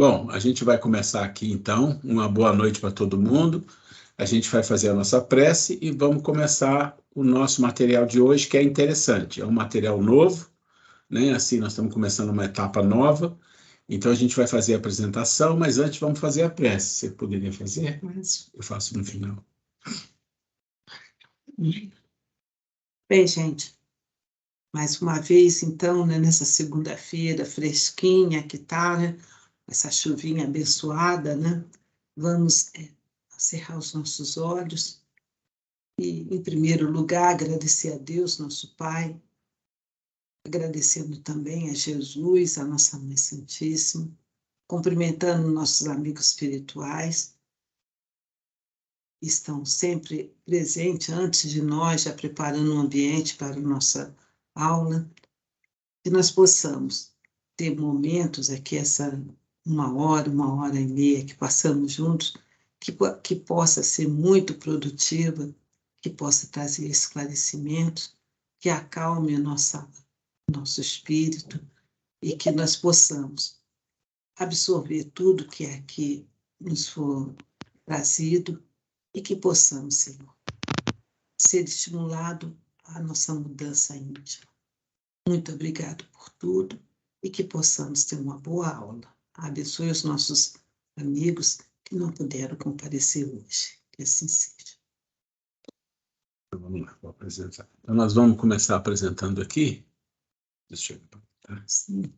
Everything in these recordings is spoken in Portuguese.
Bom, a gente vai começar aqui então. Uma boa noite para todo mundo. A gente vai fazer a nossa prece e vamos começar o nosso material de hoje, que é interessante. É um material novo, né? Assim, nós estamos começando uma etapa nova. Então, a gente vai fazer a apresentação, mas antes vamos fazer a prece. Você poderia fazer? Mas eu faço no final. Bem, gente, mais uma vez, então, né, nessa segunda-feira fresquinha que tá, né, essa chuvinha abençoada, né, vamos cerrar os nossos olhos e, em primeiro lugar, agradecer a Deus, nosso Pai, agradecendo também a Jesus, a nossa Mãe Santíssima, cumprimentando nossos amigos espirituais, que estão sempre presentes antes de nós, já preparando um ambiente para a nossa aula, que nós possamos ter momentos aqui, essa uma hora e meia que passamos juntos, que possa ser muito produtiva, que possa trazer esclarecimentos, que acalme nosso espírito e que nós possamos absorver tudo que aqui nos for trazido e que possamos, Senhor, ser estimulado à nossa mudança íntima. Muito obrigado por tudo e que possamos ter uma boa aula. Abençoe os nossos amigos que não puderam comparecer hoje. Que assim seja. Então, vamos lá, vou apresentar. Então, nós vamos começar apresentando aqui. Deixa eu ver. Sim.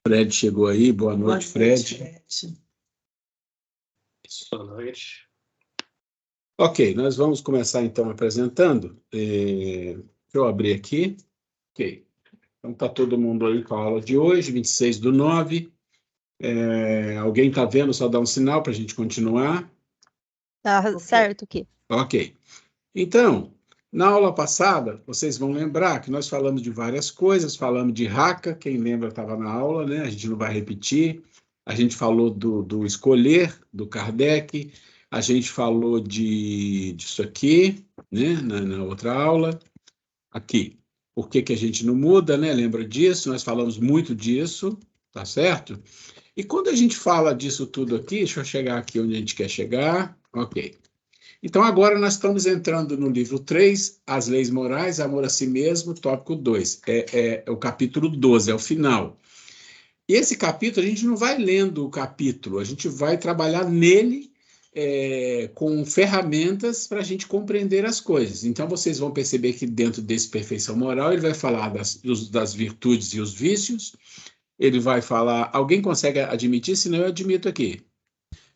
Fred chegou aí. Boa noite, Fred. Boa noite. Ok, nós vamos começar então apresentando. Deixa eu abrir aqui. Ok. Então está todo mundo aí com a aula de hoje, 26/9. Alguém está vendo? Só dá um sinal para a gente continuar. Tá certo aqui. Ok. Então, na aula passada, vocês vão lembrar que nós falamos de várias coisas, falamos de Raka, quem lembra estava na aula, né? A gente não vai repetir. A gente falou do escolher, do Kardec. A gente falou disso aqui, né? Na outra aula. Aqui. Por que a gente não muda, né? Lembra disso? Nós falamos muito disso, tá certo? E quando a gente fala disso tudo aqui, deixa eu chegar aqui onde a gente quer chegar. Ok. Então, agora nós estamos entrando no livro 3, As Leis Morais, Amor a Si Mesmo, tópico 2. É o capítulo 12, é o final. E esse capítulo, a gente não vai lendo o capítulo, a gente vai trabalhar nele com ferramentas para a gente compreender as coisas. Então, vocês vão perceber que dentro desse perfeição moral, ele vai falar das virtudes e os vícios, ele vai falar... Alguém consegue admitir? Senão eu admito aqui.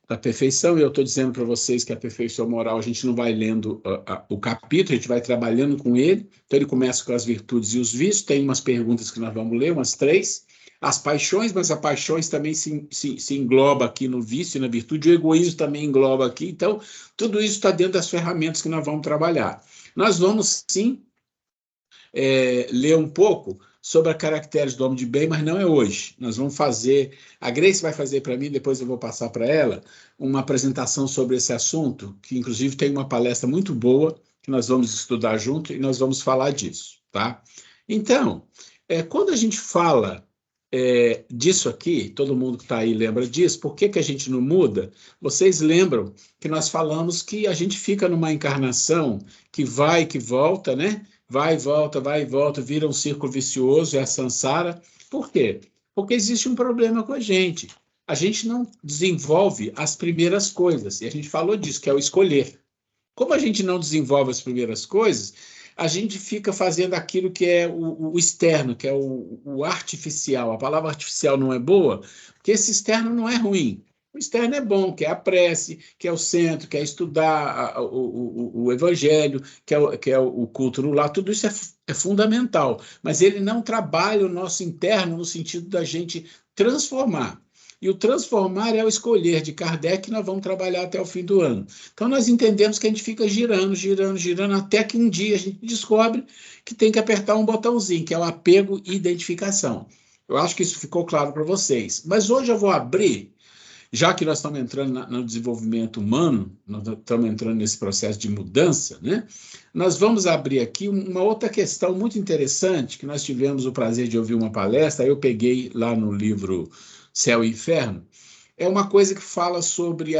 Da perfeição, e eu estou dizendo para vocês que a perfeição moral, a gente não vai lendo o capítulo, a gente vai trabalhando com ele. Então, ele começa com as virtudes e os vícios, tem umas perguntas que nós vamos ler, umas 3. As paixões, mas as paixões também se engloba aqui no vício e na virtude, o egoísmo também engloba aqui. Então, tudo isso está dentro das ferramentas que nós vamos trabalhar. Nós vamos, sim, ler um pouco sobre a caracteres do homem de bem, mas não é hoje. Nós vamos fazer, a Grace vai fazer para mim, depois eu vou passar para ela, uma apresentação sobre esse assunto, que inclusive tem uma palestra muito boa, que nós vamos estudar junto e nós vamos falar disso, tá? Então, quando a gente fala disso aqui, todo mundo que está aí lembra disso, por que a gente não muda? Vocês lembram que nós falamos que a gente fica numa encarnação que vai e que volta, né? Vai e volta, vira um círculo vicioso, é a samsara. Por quê? Porque existe um problema com a gente. A gente não desenvolve as primeiras coisas, e a gente falou disso, que é o escolher. Como a gente não desenvolve as primeiras coisas, a gente fica fazendo aquilo que é o externo, que é o artificial. A palavra artificial não é boa, porque esse externo não é ruim. O externo é bom, que é a prece, que é o centro, que é estudar o evangelho, que é o culto no lar, tudo isso é fundamental, mas ele não trabalha o nosso interno no sentido da gente transformar. E o transformar é o escolher de Kardec, que nós vamos trabalhar até o fim do ano. Então, nós entendemos que a gente fica girando, até que um dia a gente descobre que tem que apertar um botãozinho, que é o apego e identificação. Eu acho que isso ficou claro para vocês. Mas hoje eu vou abrir já que nós estamos entrando no desenvolvimento humano, nós estamos entrando nesse processo de mudança, né? Nós vamos abrir aqui uma outra questão muito interessante, que nós tivemos o prazer de ouvir uma palestra, eu peguei lá no livro Céu e Inferno, é uma coisa que fala sobre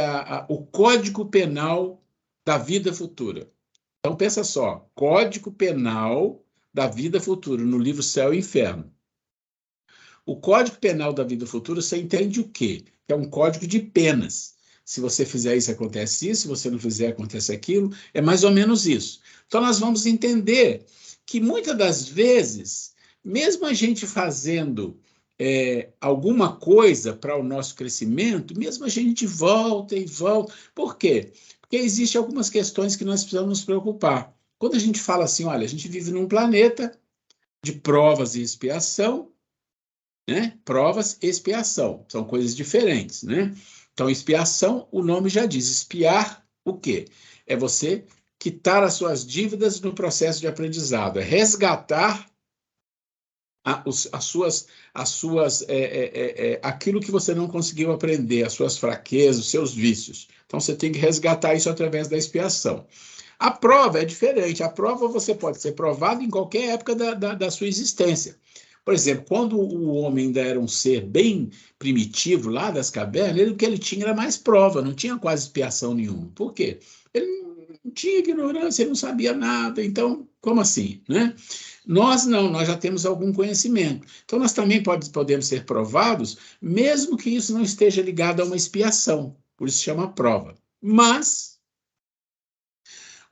o Código Penal da Vida Futura. Então, pensa só, Código Penal da Vida Futura, no livro Céu e Inferno. O Código Penal da Vida Futura, você entende o quê? É um código de penas. Se você fizer isso, acontece isso, se você não fizer, acontece aquilo. É mais ou menos isso. Então, nós vamos entender que, muitas das vezes, mesmo a gente fazendo alguma coisa para o nosso crescimento, mesmo a gente volta e volta. Por quê? Porque existem algumas questões que nós precisamos nos preocupar. Quando a gente fala assim, olha, a gente vive num planeta de provas e expiação, né? Provas e expiação, são coisas diferentes, né? Então, expiação, o nome já diz, expiar o quê? É você quitar as suas dívidas no processo de aprendizado, é resgatar aquilo que você não conseguiu aprender, as suas fraquezas, os seus vícios. Então, você tem que resgatar isso através da expiação. A prova é diferente. A prova você pode ser provado em qualquer época da sua existência. Por exemplo, quando o homem ainda era um ser bem primitivo, lá das cavernas, o que ele tinha era mais prova, não tinha quase expiação nenhuma. Por quê? Ele não tinha ignorância, ele não sabia nada. Então, como assim, né? Nós não, nós já temos algum conhecimento. Então, nós também podemos ser provados, mesmo que isso não esteja ligado a uma expiação. Por isso se chama prova. Mas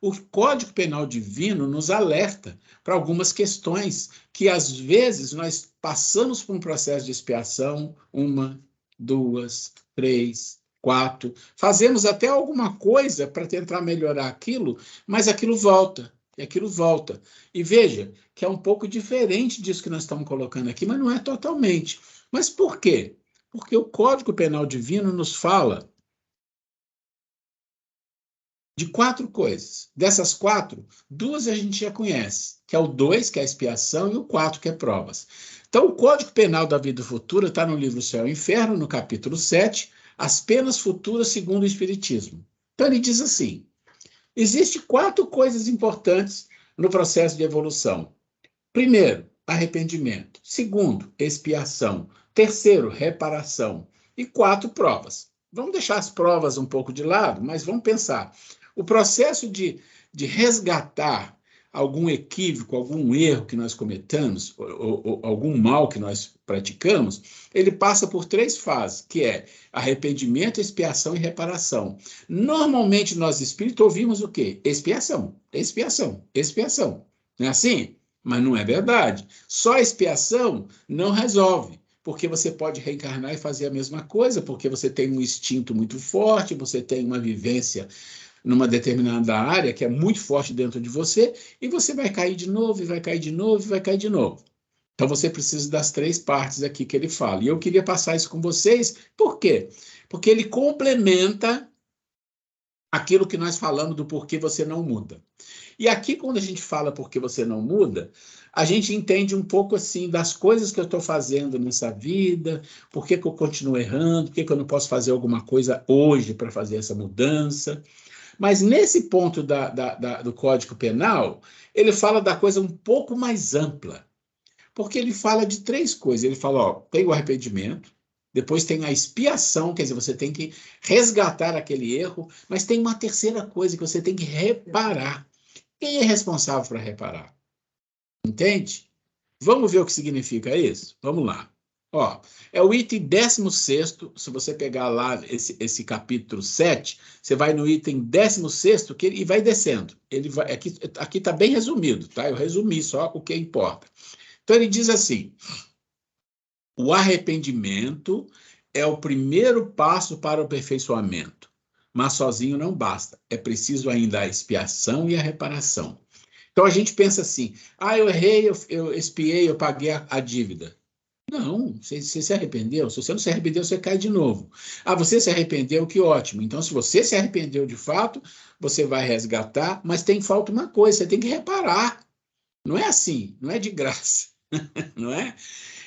o Código Penal Divino nos alerta para algumas questões que, às vezes, nós passamos por um processo de expiação, 1, 2, 3, 4, fazemos até alguma coisa para tentar melhorar aquilo, mas aquilo volta, e aquilo volta. E veja que é um pouco diferente disso que nós estamos colocando aqui, mas não é totalmente. Mas por quê? Porque o Código Penal Divino nos fala de 4 coisas. Dessas 4, 2 a gente já conhece, que é o 2, que é a expiação, e o 4, que é provas. Então, o Código Penal da Vida Futura está no livro Céu e Inferno, no capítulo 7, as penas futuras segundo o Espiritismo. Então, ele diz assim, existem 4 coisas importantes no processo de evolução. Primeiro, arrependimento. Segundo, expiação. Terceiro, reparação. E 4, provas. Vamos deixar as provas um pouco de lado, mas vamos pensar. O processo de resgatar algum equívoco, algum erro que nós cometamos, ou algum mal que nós praticamos, ele passa por 3 fases, que é arrependimento, expiação e reparação. Normalmente, nós espíritos ouvimos o quê? Expiação, expiação, expiação. Não é assim? Mas não é verdade. Só a expiação não resolve, porque você pode reencarnar e fazer a mesma coisa, porque você tem um instinto muito forte, você tem uma vivência numa determinada área que é muito forte dentro de você, e você vai cair de novo, e vai cair de novo, e vai cair de novo. Então você precisa das 3 partes aqui que ele fala. E eu queria passar isso com vocês, por quê? Porque ele complementa aquilo que nós falamos do porquê você não muda. E aqui, quando a gente fala por que você não muda, a gente entende um pouco assim das coisas que eu estou fazendo nessa vida, por que eu continuo errando, por que eu não posso fazer alguma coisa hoje para fazer essa mudança. Mas nesse ponto do Código Penal, ele fala da coisa um pouco mais ampla, porque ele fala de 3 coisas. Ele fala, ó, tem o arrependimento, depois tem a expiação, quer dizer, você tem que resgatar aquele erro, mas tem uma terceira coisa que você tem que reparar. Quem é responsável para reparar? Entende? Vamos ver o que significa isso? Vamos lá. Ó, é o item 16º, se você pegar lá esse capítulo 7, você vai no item 16º e vai descendo. Ele vai, aqui está bem resumido, tá? Eu resumi só o que importa. Então ele diz assim, o arrependimento é o primeiro passo para o aperfeiçoamento, mas sozinho não basta. É preciso ainda a expiação e a reparação. Então a gente pensa assim, eu errei, eu expiei, eu paguei a dívida. Não, você se arrependeu. Se você não se arrependeu, você cai de novo. Você se arrependeu, que ótimo. Então, se você se arrependeu de fato, você vai resgatar, mas falta uma coisa, você tem que reparar. Não é assim, não é de graça. não é?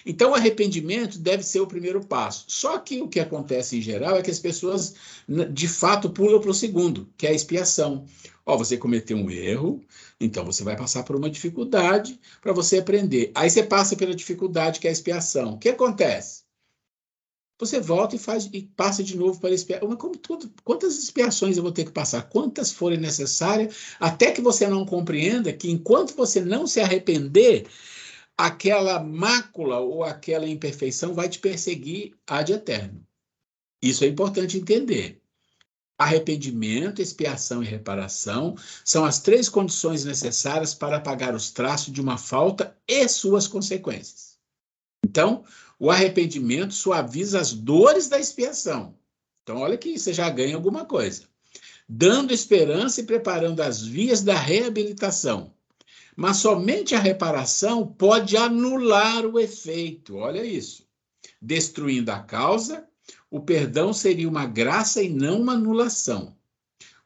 Então, o arrependimento deve ser o primeiro passo. Só que o que acontece em geral é que as pessoas, de fato, pulam para o segundo, que é a expiação. Ó, você cometeu um erro, então você vai passar por uma dificuldade para você aprender. Aí você passa pela dificuldade, que é a expiação. O que acontece? Você volta e passa de novo para expiar. Quantas expiações eu vou ter que passar? Quantas forem necessárias, até que você não compreenda que enquanto você não se arrepender, aquela mácula ou aquela imperfeição vai te perseguir ad eterno. Isso é importante entender. Arrependimento, expiação e reparação são as três condições necessárias para apagar os traços de uma falta e suas consequências. Então, o arrependimento suaviza as dores da expiação. Então, olha que você já ganha alguma coisa. Dando esperança e preparando as vias da reabilitação. Mas somente a reparação pode anular o efeito. Olha isso. Destruindo a causa, o perdão seria uma graça e não uma anulação.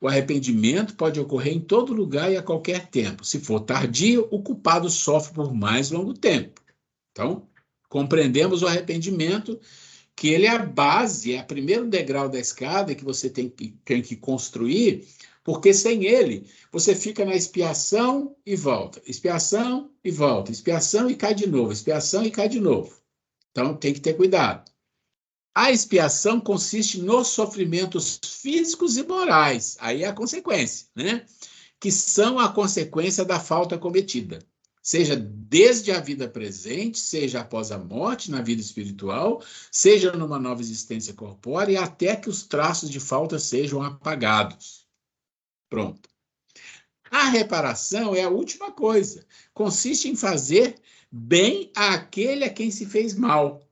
O arrependimento pode ocorrer em todo lugar e a qualquer tempo. Se for tardio, o culpado sofre por mais longo tempo. Então, compreendemos o arrependimento, que ele é a base, é o primeiro degrau da escada que você tem que construir, porque sem ele, você fica na expiação e volta, expiação e volta, expiação e cai de novo, expiação e cai de novo. Então, tem que ter cuidado. A expiação consiste nos sofrimentos físicos e morais, aí é a consequência, né? Que são a consequência da falta cometida. Seja desde a vida presente, seja após a morte, na vida espiritual, seja numa nova existência corpórea, até que os traços de falta sejam apagados. Pronto. A reparação é a última coisa. Consiste em fazer bem àquele a quem se fez mal.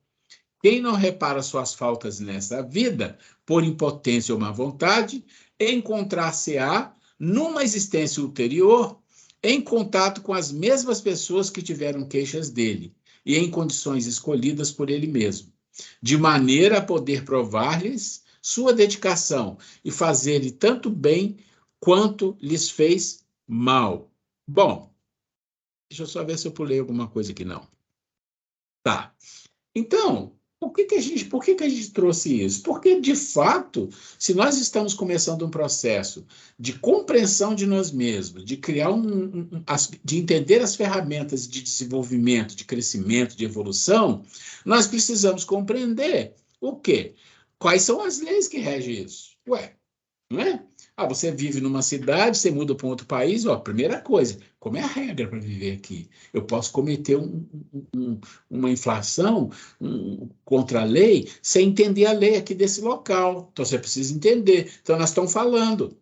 Quem não repara suas faltas nessa vida, por impotência ou má vontade, encontrar-se-á, numa existência ulterior, em contato com as mesmas pessoas que tiveram queixas dele, e em condições escolhidas por ele mesmo, de maneira a poder provar-lhes sua dedicação e fazer-lhe tanto bem quanto lhes fez mal. Bom, deixa eu só ver se eu pulei alguma coisa aqui, não. Tá. Então, por que a gente trouxe isso? Porque, de fato, se nós estamos começando um processo de compreensão de nós mesmos, de criar de entender as ferramentas de desenvolvimento, de crescimento, de evolução, nós precisamos compreender o quê? Quais são as leis que regem isso? Ué, não é? Ah, você vive numa cidade, você muda para um outro país, ó, primeira coisa, como é a regra para viver aqui? Eu posso cometer uma infração contra a lei sem entender a lei aqui desse local. Então, você precisa entender. Então, nós estamos falando.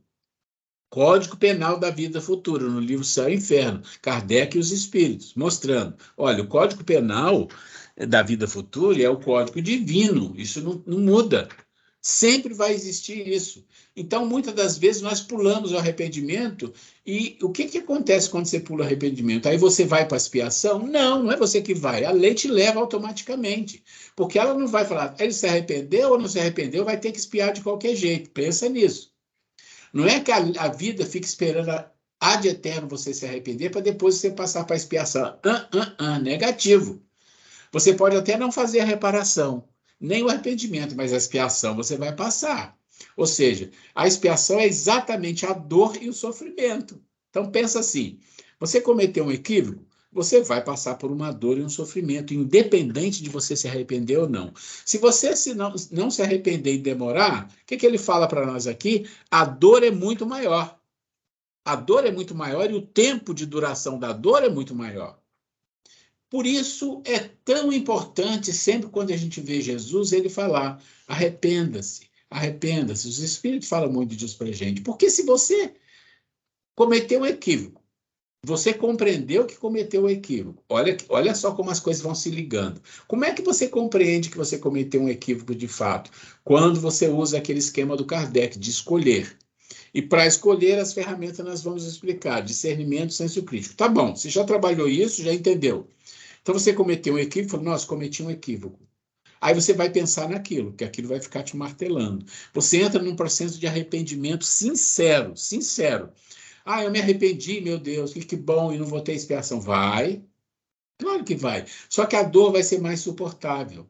Código Penal da Vida Futura, no livro Céu e Inferno, Kardec e os Espíritos, mostrando, olha, o Código Penal da Vida Futura é o código divino, isso não muda. Sempre vai existir isso. Então, muitas das vezes, nós pulamos o arrependimento e o que acontece quando você pula o arrependimento? Aí você vai para a expiação? Não, não é você que vai. A lei te leva automaticamente. Porque ela não vai falar, ele se arrependeu ou não se arrependeu, vai ter que expiar de qualquer jeito. Pensa nisso. Não é que a vida fica esperando ad eterno você se arrepender para depois você passar para a expiação. Negativo. Você pode até não fazer a reparação, nem o arrependimento, mas a expiação você vai passar. Ou seja, a expiação é exatamente a dor e o sofrimento. Então, pensa assim, você cometeu um equívoco, você vai passar por uma dor e um sofrimento, independente de você se arrepender ou não. Se você não se arrepender e demorar, o que ele fala para nós aqui? A dor é muito maior. A dor é muito maior e o tempo de duração da dor é muito maior. Por isso é tão importante, sempre quando a gente vê Jesus, ele falar, arrependa-se, arrependa-se. Os Espíritos falam muito disso para a gente. Porque se você cometeu um equívoco, você compreendeu que cometeu um equívoco, olha só como as coisas vão se ligando. Como é que você compreende que você cometeu um equívoco de fato? Quando você usa aquele esquema do Kardec, de escolher. E para escolher as ferramentas nós vamos explicar, discernimento, senso crítico. Tá bom, você já trabalhou isso, já entendeu. Então, você cometeu um equívoco, falou, nossa, cometi um equívoco. Aí você vai pensar naquilo, que aquilo vai ficar te martelando. Você entra num processo de arrependimento sincero, sincero. Ah, eu me arrependi, meu Deus, que bom, e não vou ter expiação. Vai, Claro que vai. Só que a dor vai ser mais suportável.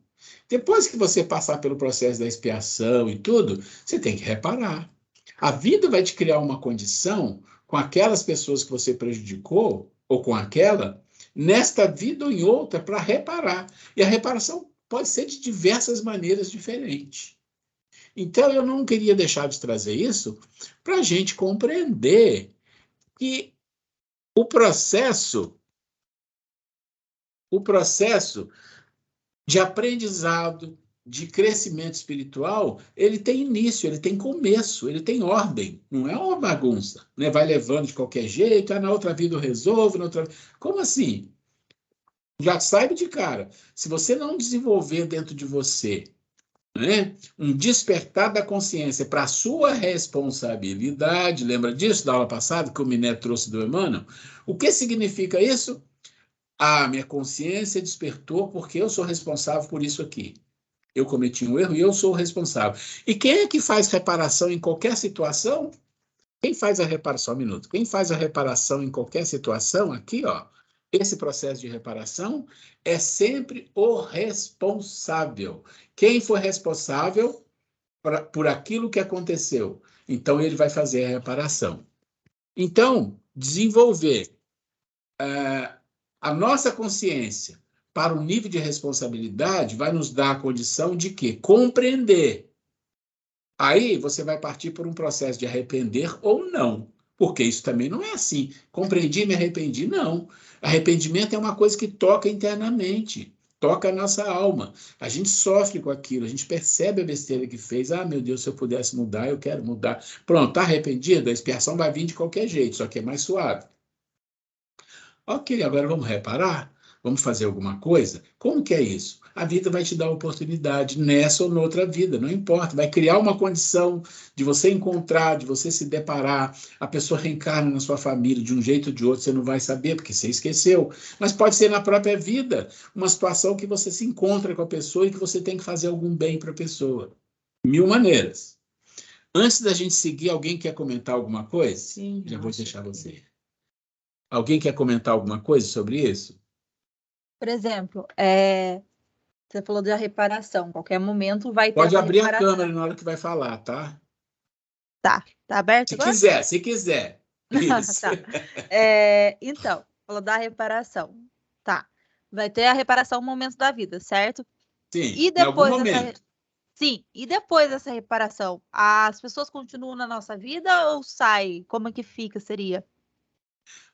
Depois que você passar pelo processo da expiação e tudo, você tem que reparar. A vida vai te criar uma condição com aquelas pessoas que você prejudicou, ou com aquela, nesta vida ou em outra, para reparar. E a reparação pode ser de diversas maneiras diferentes. Então, eu não queria deixar de trazer isso para a gente compreender que o processo de aprendizado, de crescimento espiritual, ele tem início, ele tem começo, ele tem ordem, não é uma bagunça, né? Vai levando de qualquer jeito, na outra vida eu resolvo, na outra... Como assim? Já saiba de cara, se você não desenvolver dentro de você, né, um despertar da consciência para a sua responsabilidade, lembra disso da aula passada que o Miné trouxe do Emmanuel? O que significa isso? Ah, minha consciência despertou porque eu sou responsável por isso aqui. Eu cometi um erro e eu sou o responsável. E quem é que faz reparação em qualquer situação? Quem faz a reparação, um minuto, quem faz a reparação em qualquer situação, aqui, ó, esse processo de reparação é sempre o responsável. Quem foi responsável por aquilo que aconteceu? Então, ele vai fazer a reparação. Então, desenvolver a nossa consciência para o nível de responsabilidade vai nos dar a condição de quê? Compreender. Aí você vai partir por um processo de arrepender ou não, porque isso também não é assim. Compreendi, me arrependi. Não. Arrependimento é uma coisa que toca internamente, toca a nossa alma. A gente sofre com aquilo, a gente percebe a besteira que fez. Ah, meu Deus, se eu pudesse mudar, eu quero mudar. Pronto, está arrependido? A expiação vai vir de qualquer jeito, só que é mais suave. Ok, agora vamos reparar? Vamos fazer alguma coisa? Como que é isso? A vida vai te dar oportunidade nessa ou noutra vida, não importa. Vai criar uma condição de você encontrar, de você se deparar. A pessoa reencarna na sua família de um jeito ou de outro, você não vai saber porque você esqueceu. Mas pode ser na própria vida, uma situação que você se encontra com a pessoa e que você tem que fazer algum bem para a pessoa. Mil maneiras. Antes da gente seguir, alguém quer comentar alguma coisa? Sim, Já eu vou acho deixar que- você. Alguém quer comentar alguma coisa sobre isso? Por exemplo, você falou da reparação. Qualquer momento vai ter Pode essa abrir a reparação. câmera na hora que vai falar, tá? Tá aberto Se agora? quiser, se quiser. Isso. Tá. Então, falou da reparação. Tá. Vai ter a reparação no momento da vida, certo? Sim, E em algum depois dessa. momento. Sim, e depois dessa reparação, as pessoas continuam na nossa vida ou saem? Como é que fica, seria?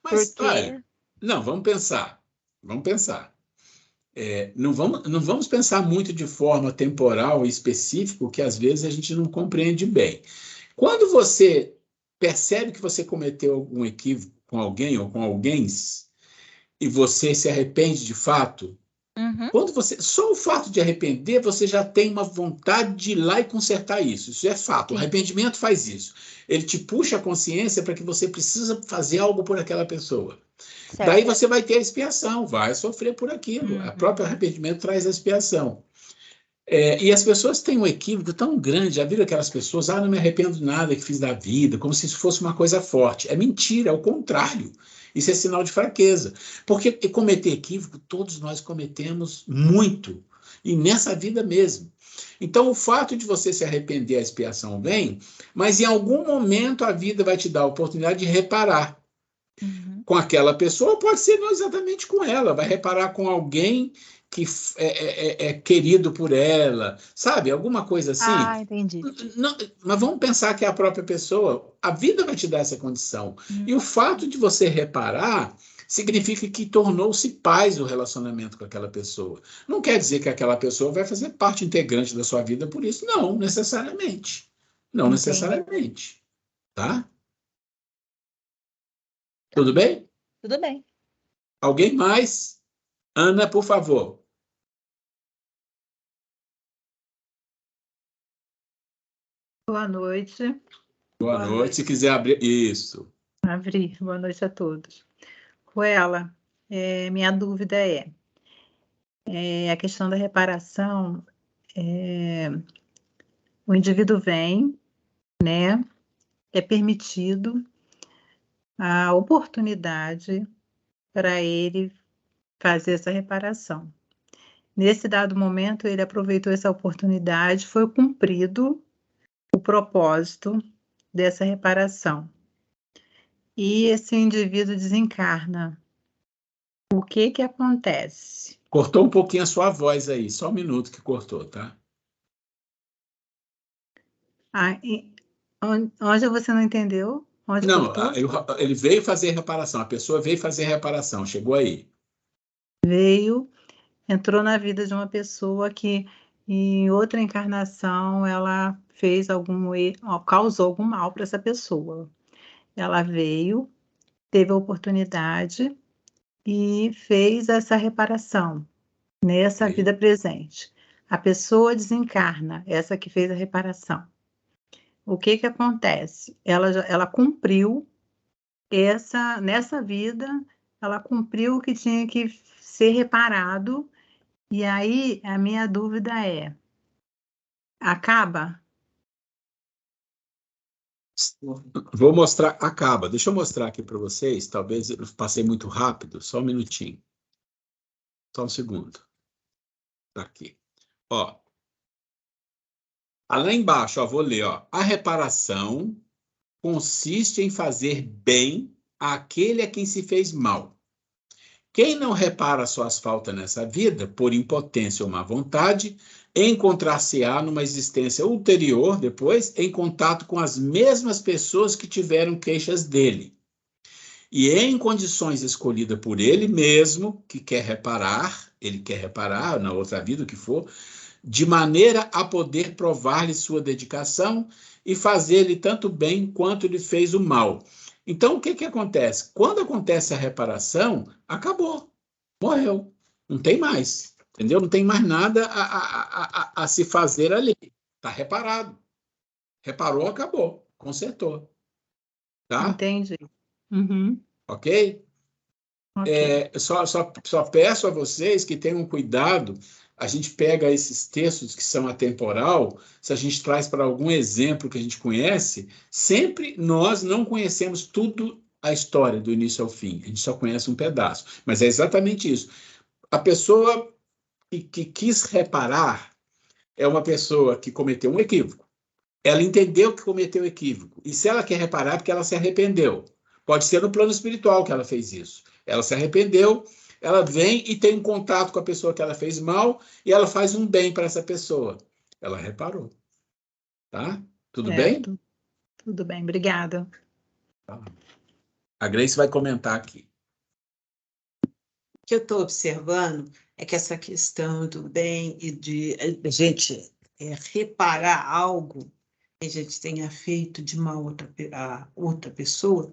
Mas, olha, Porque. não, vamos pensar. Vamos pensar. Não vamos pensar muito de forma temporal e específica, que às vezes a gente não compreende bem. Quando você percebe que você cometeu algum equívoco com alguém ou com alguém, e você se arrepende de fato, Uhum, quando você, só o fato de arrepender, você já tem uma vontade de ir lá e consertar isso. Isso é fato. O sim, arrependimento faz isso. Ele te puxa a consciência para que você precisa fazer algo por aquela pessoa. Daí certo. você vai ter a expiação, vai sofrer por aquilo. O próprio Uhum. arrependimento traz a expiação. E as pessoas têm um equívoco tão grande. Já viram aquelas pessoas? Ah, não me arrependo de nada que fiz da vida, como se isso fosse uma coisa forte. É mentira, é o contrário. Isso é sinal de fraqueza. Porque cometer equívoco, todos nós cometemos muito. E nessa vida mesmo. Então, o fato de você se arrepender, a expiação vem, mas em algum momento a vida vai te dar a oportunidade de reparar Uhum. com aquela pessoa, pode ser não exatamente com ela, vai reparar com alguém que é querido por ela, sabe? Alguma coisa assim. Ah, entendi. Não, mas vamos pensar que é a própria pessoa, a vida vai te dar essa condição. E o fato de você reparar significa que tornou-se paz o relacionamento com aquela pessoa. Não quer dizer que aquela pessoa vai fazer parte integrante da sua vida por isso. Não, necessariamente. Não Entendi. necessariamente. Tá? Tá. Tudo bem? Tudo bem. Alguém mais? Ana, por favor. Boa noite. Boa Boa noite. Se noite. quiser abrir. Isso. Abri. Boa noite a todos. Ruela, minha dúvida a questão da reparação. O indivíduo vem, né? É permitido a oportunidade para ele fazer essa reparação. Nesse dado momento, ele aproveitou essa oportunidade, foi cumprido o propósito dessa reparação. E esse indivíduo desencarna. O que que acontece? Cortou um pouquinho a sua voz aí, só um minuto que cortou, tá? Onde você não entendeu? Onde Não, cortou? ele veio fazer reparação, a pessoa veio fazer reparação, chegou aí. Entrou na vida de uma pessoa que em outra encarnação ela fez causou algum mal para essa pessoa. Ela veio, teve a oportunidade e fez essa reparação nessa Ok. vida presente. A pessoa desencarna, essa que fez a reparação. O que que acontece? Ela cumpriu nessa vida, ela cumpriu o que tinha que ser reparado. E aí, a minha dúvida é: acaba? Vou mostrar, acaba. Deixa eu mostrar aqui para vocês, talvez eu passei muito rápido, só um minutinho. Só um segundo. Tá aqui. Ó. Lá embaixo, ó, vou ler, ó. A reparação consiste em fazer bem àquele a quem se fez mal. Quem não repara suas faltas nessa vida, por impotência ou má vontade, encontrar-se-á numa existência ulterior, depois, em contato com as mesmas pessoas que tiveram queixas dele. E em condições escolhidas por ele mesmo, que ele quer reparar na outra vida, o que for, de maneira a poder provar-lhe sua dedicação e fazer-lhe tanto bem quanto lhe fez o mal. Então, o que que acontece? Quando acontece a reparação, acabou, morreu, não tem mais, entendeu? Não tem mais nada a se fazer ali, está reparado. Reparou, acabou, consertou, tá? Entendi. Uhum, Ok? ok. Só peço a vocês que tenham cuidado. A gente pega esses textos que são atemporal, se a gente traz para algum exemplo que a gente conhece, sempre nós não conhecemos tudo a história do início ao fim, a gente só conhece um pedaço. Mas é exatamente isso. A pessoa que quis reparar é uma pessoa que cometeu um equívoco. Ela entendeu que cometeu equívoco. E se ela quer reparar, é porque ela se arrependeu. Pode ser no plano espiritual que ela fez isso. Ela se arrependeu, ela vem e tem um contato com a pessoa que ela fez mal e ela faz um bem para essa pessoa. Ela reparou. Tá? Tudo bem? Certo. Tudo bem, obrigada. A Grace vai comentar aqui. O que eu estou observando é que essa questão do bem e de a gente reparar algo que a gente tenha feito de uma outra pessoa,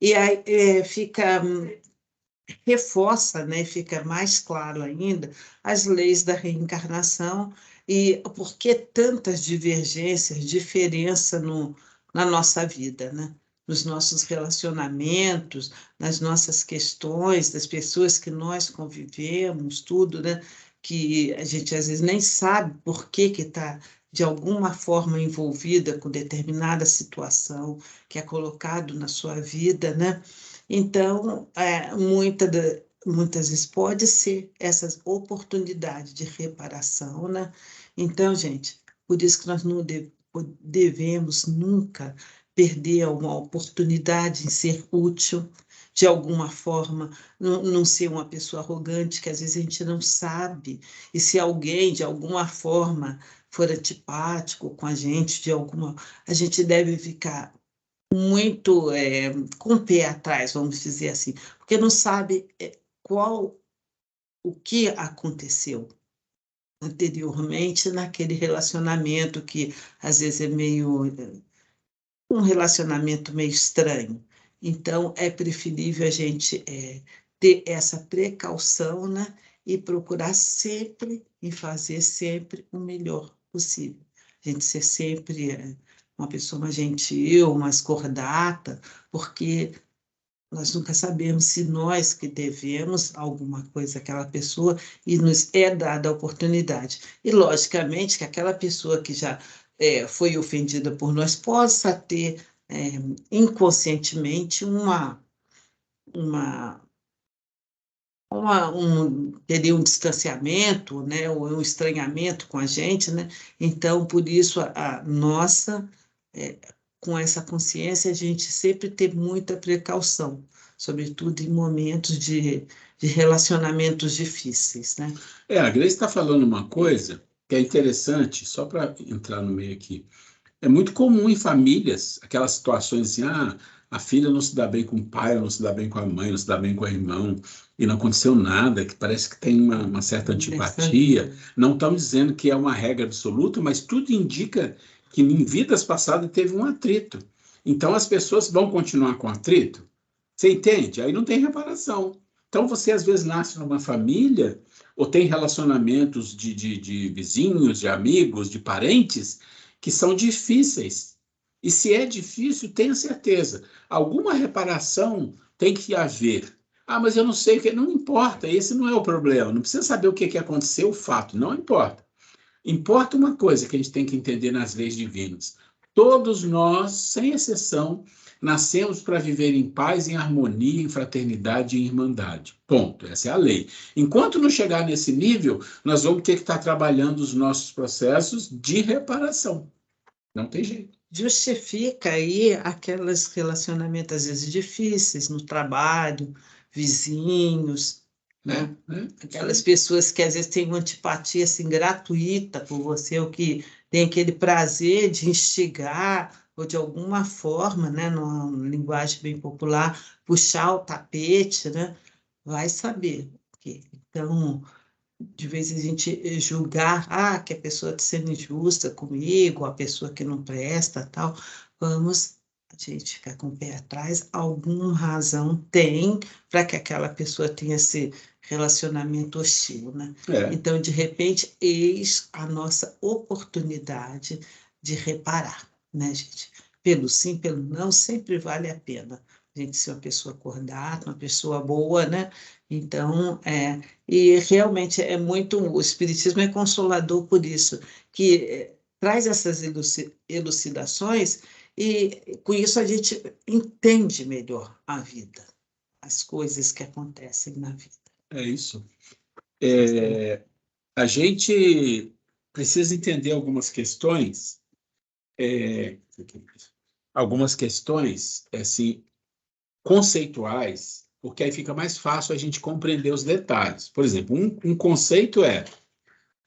e aí reforça, né, fica mais claro ainda as leis da reencarnação e por que tantas divergências, diferença na nossa vida, né? Nos nossos relacionamentos, nas nossas questões, das pessoas que nós convivemos, tudo, né? Que a gente às vezes nem sabe por que está de alguma forma envolvida com determinada situação que é colocado na sua vida, né? Então, muitas vezes pode ser essas oportunidades de reparação, né? Então, gente, por isso que nós não devemos nunca perder uma oportunidade em ser útil de alguma forma, não ser uma pessoa arrogante, que às vezes a gente não sabe, e se alguém, de alguma forma, for antipático com a gente, a gente deve ficar muito com o pé atrás, vamos dizer assim, porque não sabe o que aconteceu anteriormente naquele relacionamento que às vezes é um relacionamento meio estranho. Então, é preferível a gente ter essa precaução, né, e procurar sempre e fazer sempre o melhor possível. A gente ser sempre uma pessoa mais gentil, mais cordata, porque nós nunca sabemos se nós que devemos alguma coisa àquela pessoa e nos é dada a oportunidade. E, logicamente, que aquela pessoa que já foi ofendida por nós possa ter inconscientemente uma teria um distanciamento, né, ou um estranhamento com a gente, né? Então, por isso, a nossa, com essa consciência, a gente sempre ter muita precaução, sobretudo em momentos de relacionamentos difíceis, né? A Grace está falando uma coisa que é interessante, só para entrar no meio aqui. É muito comum em famílias aquelas situações assim, a filha não se dá bem com o pai, não se dá bem com a mãe, não se dá bem com o irmão, e não aconteceu nada, que parece que tem uma certa antipatia. Não estamos dizendo que é uma regra absoluta, mas tudo indica que em vidas passadas teve um atrito. Então as pessoas vão continuar com atrito. Você entende? Aí não tem reparação. Então você às vezes nasce numa família ou tem relacionamentos de vizinhos, de amigos, de parentes que são difíceis. E se é difícil, tenha certeza, alguma reparação tem que haver. Mas eu não sei o que. Não importa, esse não é o problema. Não precisa saber o que aconteceu, o fato, não importa. Importa uma coisa que a gente tem que entender nas leis divinas. Todos nós, sem exceção, nascemos para viver em paz, em harmonia, em fraternidade e em irmandade. Ponto. Essa é a lei. Enquanto não chegar nesse nível, nós vamos ter que estar trabalhando os nossos processos de reparação. Não tem jeito. Justifica aí aqueles relacionamentos, às vezes, difíceis no trabalho, vizinhos, né? Aquelas pessoas que às vezes têm uma antipatia assim, gratuita por você, ou que tem aquele prazer de instigar, ou de alguma forma, né, numa linguagem bem popular, puxar o tapete, né? Vai saber. Então, de vez em a gente julgar, que a pessoa está sendo injusta comigo, a pessoa que não presta, tal, vamos a gente ficar com o pé atrás, alguma razão tem para que aquela pessoa tenha esse relacionamento hostil, né? Então, de repente, eis a nossa oportunidade de reparar, né, gente? Pelo sim, pelo não, sempre vale a pena a gente ser uma pessoa acordada, uma pessoa boa, né? Então, e realmente é muito, o Espiritismo é consolador por isso, que traz essas elucidações e com isso a gente entende melhor a vida, as coisas que acontecem na vida. É isso. A gente precisa entender algumas questões, assim, conceituais, porque aí fica mais fácil a gente compreender os detalhes. Por exemplo, um conceito é: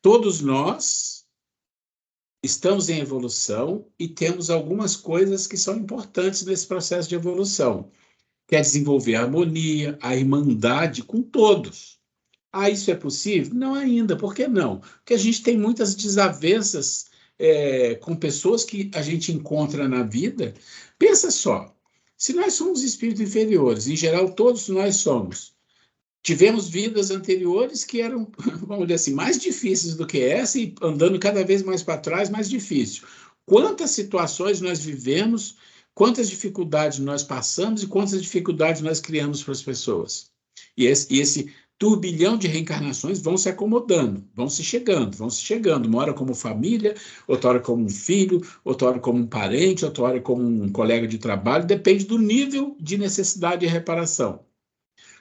todos nós estamos em evolução e temos algumas coisas que são importantes nesse processo de evolução. Quer desenvolver a harmonia, a irmandade com todos. Isso é possível? Não ainda. Por que não? Porque a gente tem muitas desavenças com pessoas que a gente encontra na vida. Pensa só, se nós somos espíritos inferiores, em geral todos nós somos, tivemos vidas anteriores que eram, vamos dizer assim, mais difíceis do que essa e andando cada vez mais para trás, mais difícil. Quantas situações nós vivemos, quantas dificuldades nós passamos e quantas dificuldades nós criamos para as pessoas. E esse turbilhão de reencarnações vão se acomodando, vão se chegando, uma hora como família, outra hora como um filho, outra hora como um parente, outra hora como um colega de trabalho, depende do nível de necessidade de reparação.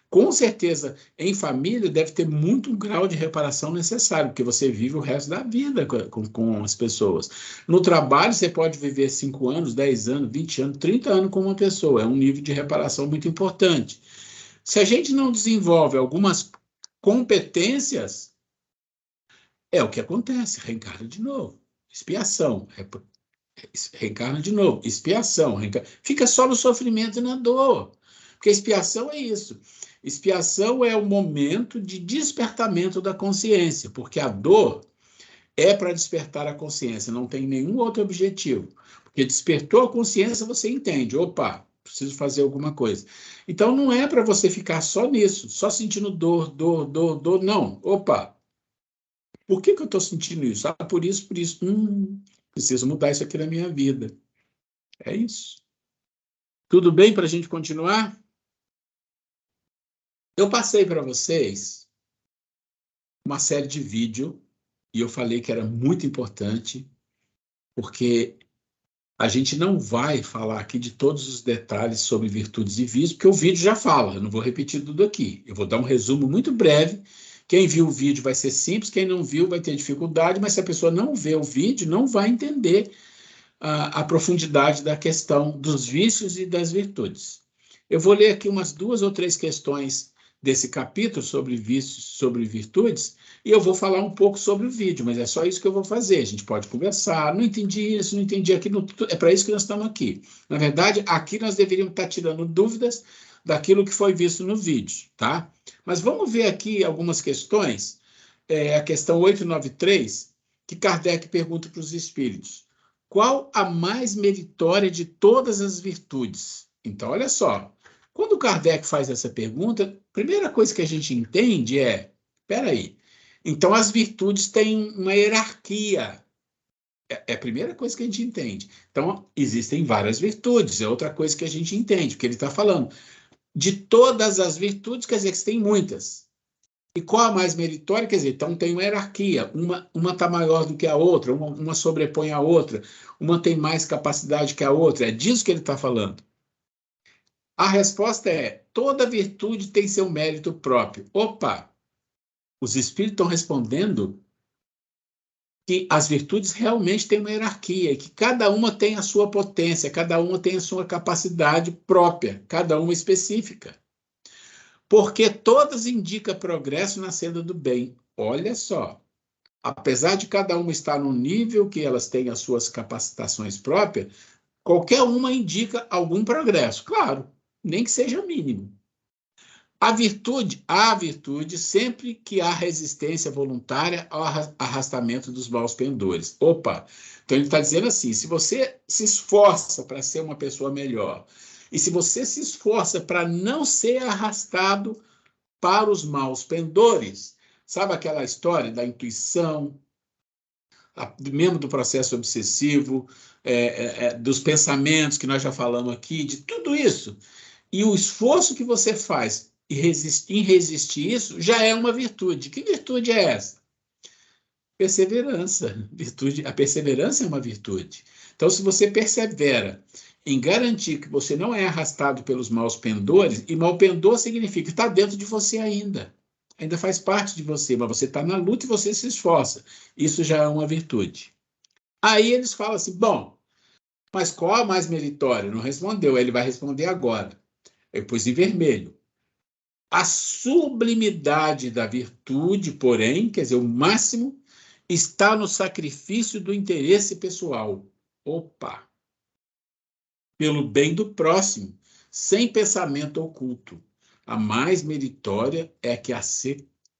Com certeza, em família, deve ter muito grau de reparação necessário, porque você vive o resto da vida com as pessoas. No trabalho, você pode viver 5 anos, 10 anos, 20 anos, 30 anos com uma pessoa. É um nível de reparação muito importante. Se a gente não desenvolve algumas competências, é o que acontece, reencarna de novo. Expiação, reencarna de novo, expiação, fica só no sofrimento e na dor. Porque expiação é isso. Expiação é o momento de despertamento da consciência, porque a dor é para despertar a consciência, não tem nenhum outro objetivo. Porque despertou a consciência, você entende, opa, preciso fazer alguma coisa. Então não é para você ficar só nisso, só sentindo dor, não. Opa, por que eu estou sentindo isso? Por isso. Preciso mudar isso aqui na minha vida. É isso. Tudo bem para a gente continuar? Eu passei para vocês uma série de vídeos e eu falei que era muito importante, porque A gente não vai falar aqui de todos os detalhes sobre virtudes e vícios, porque o vídeo já fala, eu não vou repetir tudo aqui. Eu vou dar um resumo muito breve. Quem viu o vídeo vai ser simples, quem não viu vai ter dificuldade, mas se a pessoa não vê o vídeo, não vai entender a profundidade da questão dos vícios e das virtudes. Eu vou ler aqui umas 2 ou 3 questões desse capítulo sobre vícios, sobre virtudes, e eu vou falar um pouco sobre o vídeo, mas é só isso que eu vou fazer. A gente pode conversar, não entendi isso, não entendi aquilo, é para isso que nós estamos aqui. Na verdade, aqui nós deveríamos estar tirando dúvidas daquilo que foi visto no vídeo, tá? Mas vamos ver aqui algumas questões, a questão 893, que Kardec pergunta para os espíritos. Qual a mais meritória de todas as virtudes? Então, olha só, quando Kardec faz essa pergunta, a primeira coisa que a gente entende é, espera aí, então as virtudes têm uma hierarquia. É a primeira coisa que a gente entende. Então, existem várias virtudes, é outra coisa que a gente entende, porque ele está falando de todas as virtudes, quer dizer que tem muitas. E qual a mais meritória? Quer dizer, então tem uma hierarquia, uma está maior do que a outra, uma sobrepõe a outra, uma tem mais capacidade que a outra, é disso que ele está falando. A resposta é, toda virtude tem seu mérito próprio. Opa! Os espíritos estão respondendo que as virtudes realmente têm uma hierarquia, que cada uma tem a sua potência, cada uma tem a sua capacidade própria, cada uma específica. Porque todas indicam progresso na senda do bem. Olha só, apesar de cada uma estar no nível que elas têm as suas capacitações próprias, qualquer uma indica algum progresso, claro, nem que seja mínimo. A virtude sempre que há resistência voluntária ao arrastamento dos maus pendores. Opa! Então ele está dizendo assim, se você se esforça para ser uma pessoa melhor, e se você se esforça para não ser arrastado para os maus pendores, sabe aquela história da intuição, mesmo do processo obsessivo, dos pensamentos que nós já falamos aqui, de tudo isso, e o esforço que você faz em resistir isso já é uma virtude. Que virtude é essa? Perseverança. A perseverança é uma virtude. Então, se você persevera em garantir que você não é arrastado pelos maus pendores, e mau pendor significa que está dentro de você ainda faz parte de você, mas você está na luta e você se esforça. Isso já é uma virtude. Aí eles falam assim, bom, mas qual a mais meritória? Não respondeu, ele vai responder agora. Eu pus em vermelho. A sublimidade da virtude, porém, quer dizer, o máximo, está no sacrifício do interesse pessoal. Opa! Pelo bem do próximo, sem pensamento oculto. A mais meritória é a que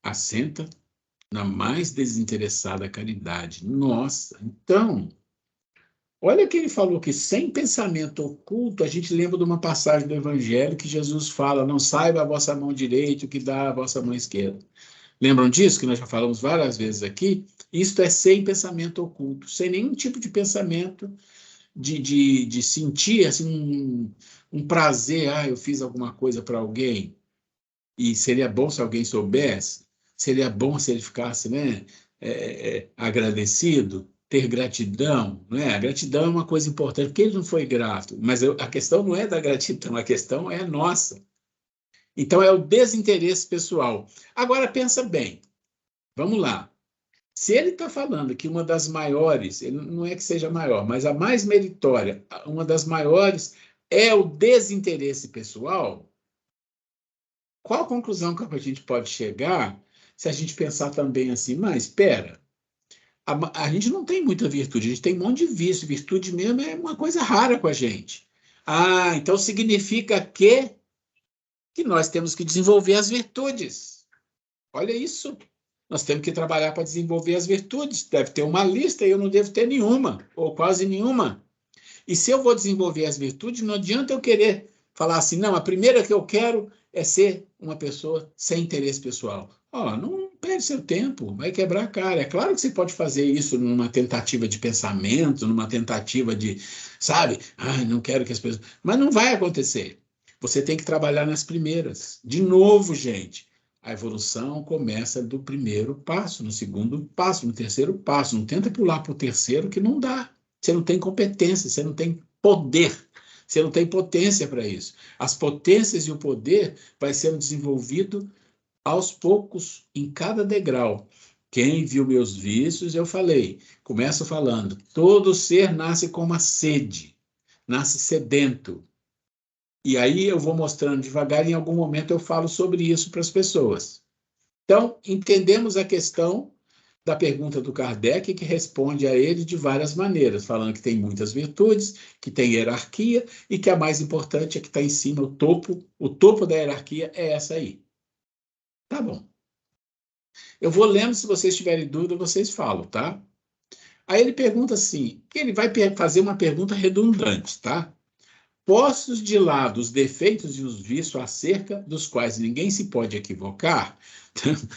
assenta na mais desinteressada caridade. Nossa, então, olha que ele falou que sem pensamento oculto, a gente lembra de uma passagem do Evangelho que Jesus fala, não saiba a vossa mão direita o que dá a vossa mão esquerda. Lembram disso, que nós já falamos várias vezes aqui? Isto é sem pensamento oculto, sem nenhum tipo de pensamento de sentir assim, um prazer, eu fiz alguma coisa para alguém, e seria bom se alguém soubesse, seria bom se ele ficasse, né, agradecido, ter gratidão, né? A gratidão é uma coisa importante, porque ele não foi grato, mas a questão não é da gratidão, a questão é nossa. Então, é o desinteresse pessoal. Agora, pensa bem, vamos lá. Se ele está falando que uma das maiores, ele não é que seja maior, mas a mais meritória, uma das maiores, é o desinteresse pessoal, qual a conclusão que a gente pode chegar se a gente pensar também assim, mas espera, a gente não tem muita virtude, a gente tem um monte de vício, virtude mesmo é uma coisa rara com a gente. Então significa que nós temos que desenvolver as virtudes. Olha isso. Nós temos que trabalhar para desenvolver as virtudes. Deve ter uma lista e eu não devo ter nenhuma, ou quase nenhuma. E se eu vou desenvolver as virtudes, não adianta eu querer falar assim, não, a primeira que eu quero é ser uma pessoa sem interesse pessoal. Não perde seu tempo, vai quebrar a cara. É claro que você pode fazer isso numa tentativa de pensamento, numa tentativa de, sabe, não quero que as pessoas... Mas não vai acontecer. Você tem que trabalhar nas primeiras. De novo, gente, a evolução começa do primeiro passo, no segundo passo, no terceiro passo. Não tenta pular para o terceiro que não dá. Você não tem competência, você não tem poder, você não tem potência para isso. As potências e o poder vai sendo desenvolvido aos poucos, em cada degrau. Quem viu meus vícios, eu falei. Começo falando, todo ser nasce com uma sede, nasce sedento. E aí eu vou mostrando devagar, e em algum momento eu falo sobre isso para as pessoas. Então, entendemos a questão da pergunta do Kardec, que responde a ele de várias maneiras, falando que tem muitas virtudes, que tem hierarquia, e que a mais importante é que está em cima, o topo da hierarquia é essa aí. Tá bom. Eu vou lendo, se vocês tiverem dúvida, vocês falam, tá? Aí ele pergunta assim, ele vai fazer uma pergunta redundante, tá? Postos de lado os defeitos e os vícios acerca dos quais ninguém se pode equivocar,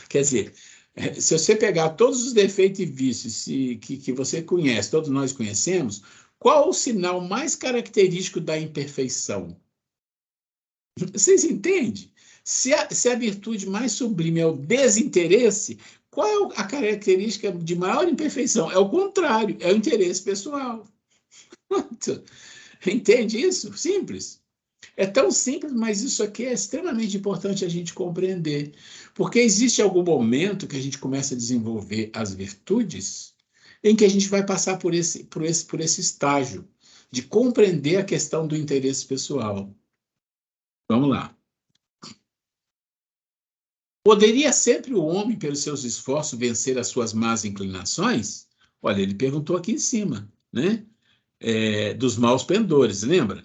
quer dizer, se você pegar todos os defeitos e vícios que você conhece, todos nós conhecemos, qual o sinal mais característico da imperfeição? Vocês entendem? Se a virtude mais sublime é o desinteresse, qual é a característica de maior imperfeição? É o contrário, é o interesse pessoal. Entende isso? Simples. É tão simples, mas isso aqui é extremamente importante a gente compreender. Porque existe algum momento que a gente começa a desenvolver as virtudes em que a gente vai passar por esse estágio de compreender a questão do interesse pessoal. Vamos lá. Poderia sempre o homem, pelos seus esforços, vencer as suas más inclinações? Olha, ele perguntou aqui em cima, né? Dos maus pendores, lembra?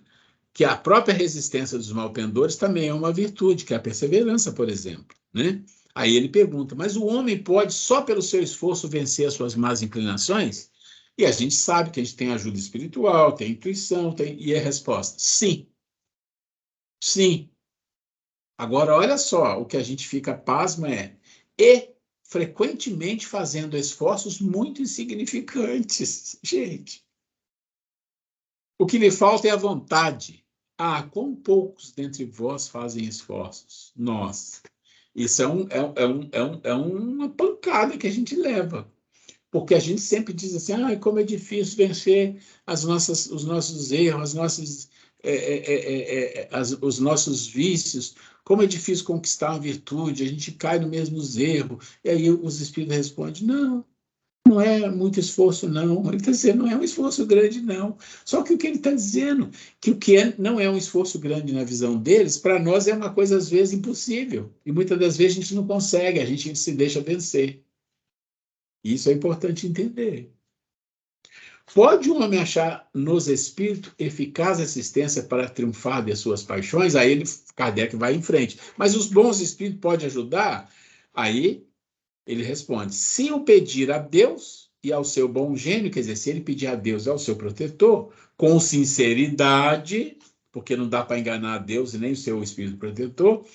Que a própria resistência dos maus pendores também é uma virtude, que é a perseverança, por exemplo, né? Aí ele pergunta, mas o homem pode, só pelo seu esforço, vencer as suas más inclinações? E a gente sabe que a gente tem ajuda espiritual, tem intuição, e a resposta, sim. Sim. Agora, olha só, o que a gente fica pasmo e frequentemente fazendo esforços muito insignificantes. Gente, o que lhe falta é a vontade. Ah, quão poucos dentre vós fazem esforços? Nós. Isso é uma pancada que a gente leva. Porque a gente sempre diz assim, como é difícil vencer os nossos erros, os nossos vícios, como é difícil conquistar uma virtude, a gente cai nos mesmos erros. E aí os espíritos respondem, não é muito esforço, não. Ele está dizendo, não é um esforço grande, não. Só que o que ele está dizendo, que o que não é um esforço grande na visão deles, para nós é uma coisa, às vezes, impossível. E muitas das vezes a gente não consegue, a gente se deixa vencer. Isso é importante entender. Pode um homem achar nos espíritos eficaz assistência para triunfar de suas paixões? Aí Kardec vai em frente. Mas os bons espíritos podem ajudar? Aí ele responde, se o pedir a Deus e ao seu bom gênio, quer dizer, se ele pedir a Deus e ao seu protetor, com sinceridade, porque não dá para enganar a Deus e nem o seu espírito protetor,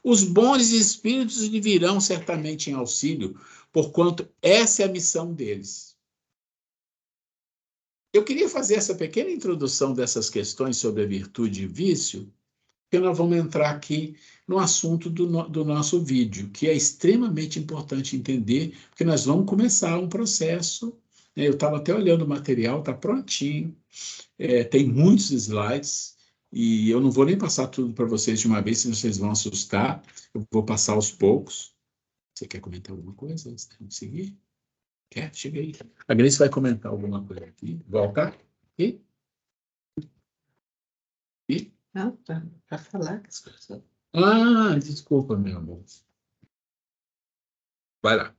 os bons espíritos lhe virão certamente em auxílio, porquanto essa é a missão deles. Eu queria fazer essa pequena introdução dessas questões sobre a virtude e vício, porque nós vamos entrar aqui no assunto do nosso vídeo, que é extremamente importante entender, porque nós vamos começar um processo, né? Eu estava até olhando o material, está prontinho, tem muitos slides, e eu não vou nem passar tudo para vocês de uma vez, senão vocês vão assustar, eu vou passar aos poucos. Você quer comentar alguma coisa antes de seguir? Quer? Chega aí. A Grace vai comentar alguma coisa aqui. Volta. E? Não, para falar que as coisas. Desculpa, meu amor. Vai lá.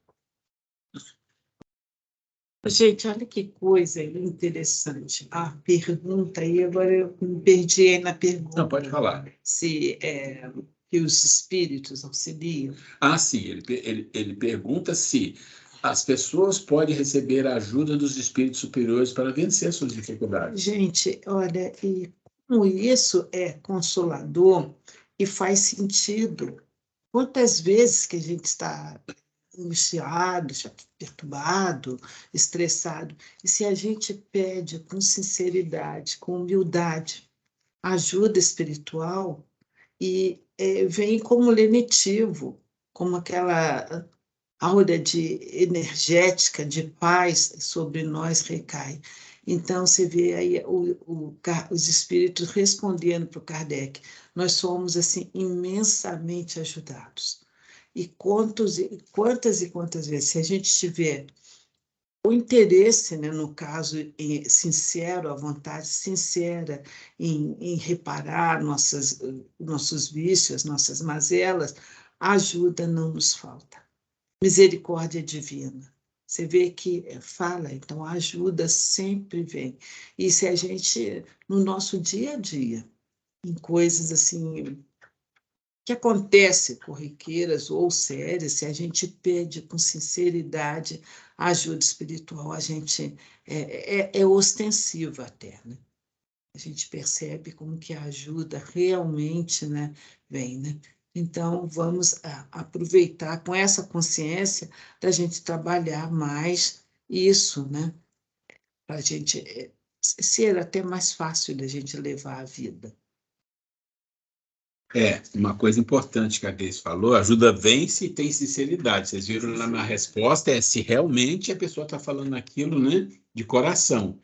Gente, olha que coisa interessante. A pergunta aí, agora eu me perdi aí na pergunta. Não, pode falar. Se que os espíritos auxiliam. Sim, ele pergunta se as pessoas podem receber a ajuda dos espíritos superiores para vencer as suas dificuldades. Gente, olha, e como isso é consolador e faz sentido. Quantas vezes que a gente está angustiado, perturbado, estressado, e se a gente pede com sinceridade, com humildade, ajuda espiritual, e vem como lenitivo, como aquela aura energética, de paz sobre nós recai. Então, você vê aí os espíritos respondendo para o Kardec. Nós somos, assim, imensamente ajudados. E quantas e quantas vezes, se a gente tiver o interesse, né, no caso, sincero, a vontade sincera em reparar nossos vícios, nossas mazelas, a ajuda não nos falta. Misericórdia divina. Você vê que fala, então a ajuda sempre vem. E se a gente, no nosso dia a dia, em coisas assim que acontecem corriqueiras ou sérias, se a gente pede com sinceridade a ajuda espiritual, a gente é ostensiva até, né? A gente percebe como que a ajuda realmente, né, vem, né? Então, vamos aproveitar com essa consciência da gente trabalhar mais isso, né? Para a gente ser até mais fácil da gente levar a vida. Uma coisa importante que a Grace falou, ajuda vem se tem sinceridade. Vocês viram lá na resposta, se realmente a pessoa está falando aquilo, né, de coração.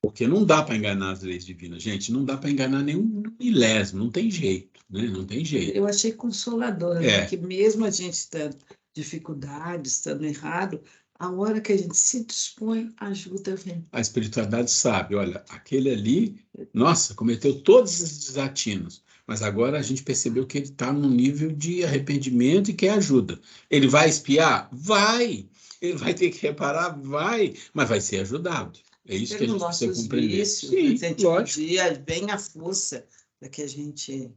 Porque não dá para enganar as leis divinas, gente, não dá para enganar nenhum milésimo, não tem jeito, né, não tem jeito. Eu achei consolador, né, que mesmo a gente tendo dificuldades, estando errado, a hora que a gente se dispõe, a ajuda vem. A espiritualidade sabe, olha, aquele ali, nossa, cometeu todos esses desatinos, mas agora a gente percebeu que ele está num nível de arrependimento e quer ajuda. Ele vai espiar? Vai! Ele vai ter que reparar? Vai! Mas vai ser ajudado. É isso que a gente precisa compreender. Vícios, sim, lógico. Vem a força para que a gente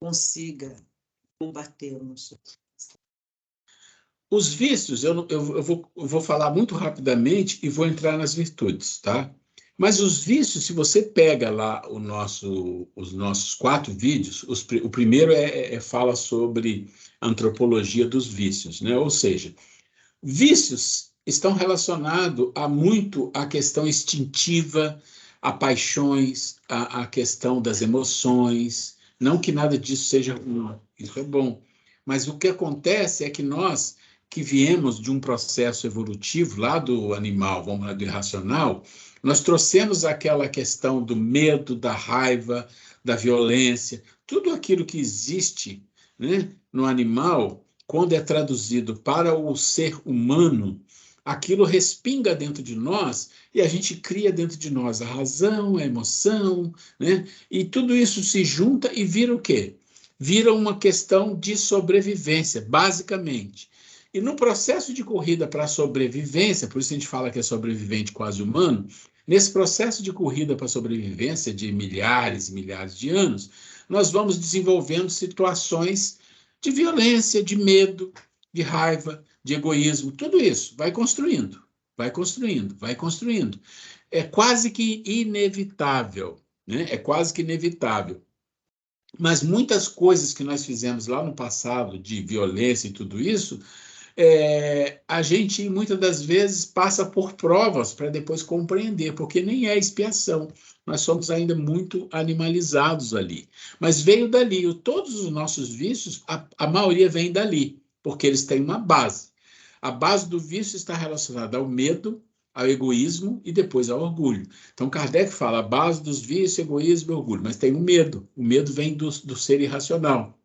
consiga combatê-los. Os vícios, eu vou falar muito rapidamente e vou entrar nas virtudes, tá? Mas os vícios, se você pega lá os nossos 4 vídeos, o primeiro fala sobre antropologia dos vícios, né? Ou seja, vícios estão relacionados muito à questão instintiva, a paixões, a questão das emoções. Não que nada disso seja ruim, isso é bom. Mas o que acontece é que nós, que viemos de um processo evolutivo lá do animal, vamos lá, do irracional, nós trouxemos aquela questão do medo, da raiva, da violência, tudo aquilo que existe, né, no animal, quando é traduzido para o ser humano, aquilo respinga dentro de nós e a gente cria dentro de nós a razão, a emoção, né? E tudo isso se junta e vira o quê? Vira uma questão de sobrevivência, basicamente. E no processo de corrida para a sobrevivência, por isso a gente fala que é sobrevivente quase humano, nesse processo de corrida para a sobrevivência de milhares e milhares de anos, nós vamos desenvolvendo situações de violência, de medo, de raiva, de egoísmo, tudo isso vai construindo, vai construindo, vai construindo. É quase que inevitável, né? É quase que inevitável. Mas muitas coisas que nós fizemos lá no passado, de violência e tudo isso, a gente muitas das vezes passa por provas para depois compreender, porque nem é expiação. Nós somos ainda muito animalizados ali. Mas veio dali. Todos os nossos vícios, a maioria vem dali, porque eles têm uma base. A base do vício está relacionada ao medo, ao egoísmo e depois ao orgulho. Então, Kardec fala a base dos vícios, egoísmo e orgulho, mas tem o medo. O medo vem do ser irracional.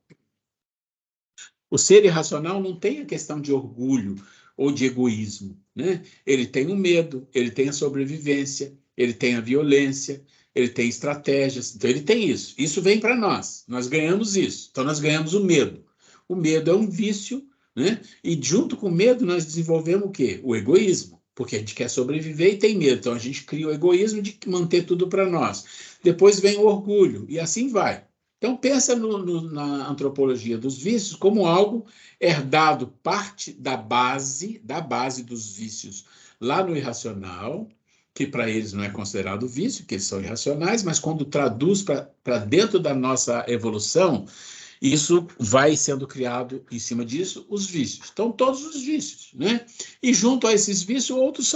O ser irracional não tem a questão de orgulho ou de egoísmo, né? Ele tem o medo, ele tem a sobrevivência, ele tem a violência, ele tem estratégias. Então, ele tem isso. Isso vem para nós. Nós ganhamos isso. Então, nós ganhamos o medo. O medo é um vício, né? E junto com o medo, nós desenvolvemos o quê? O egoísmo, porque a gente quer sobreviver e tem medo. Então, a gente cria o egoísmo de manter tudo para nós. Depois vem o orgulho, e assim vai. Então, pensa na antropologia dos vícios como algo herdado, parte da base dos vícios lá no irracional, que para eles não é considerado vício, que eles são irracionais, mas quando traduz para dentro da nossa evolução, isso vai sendo criado em cima disso, os vícios. Então, todos os vícios, né? E junto a esses vícios, outros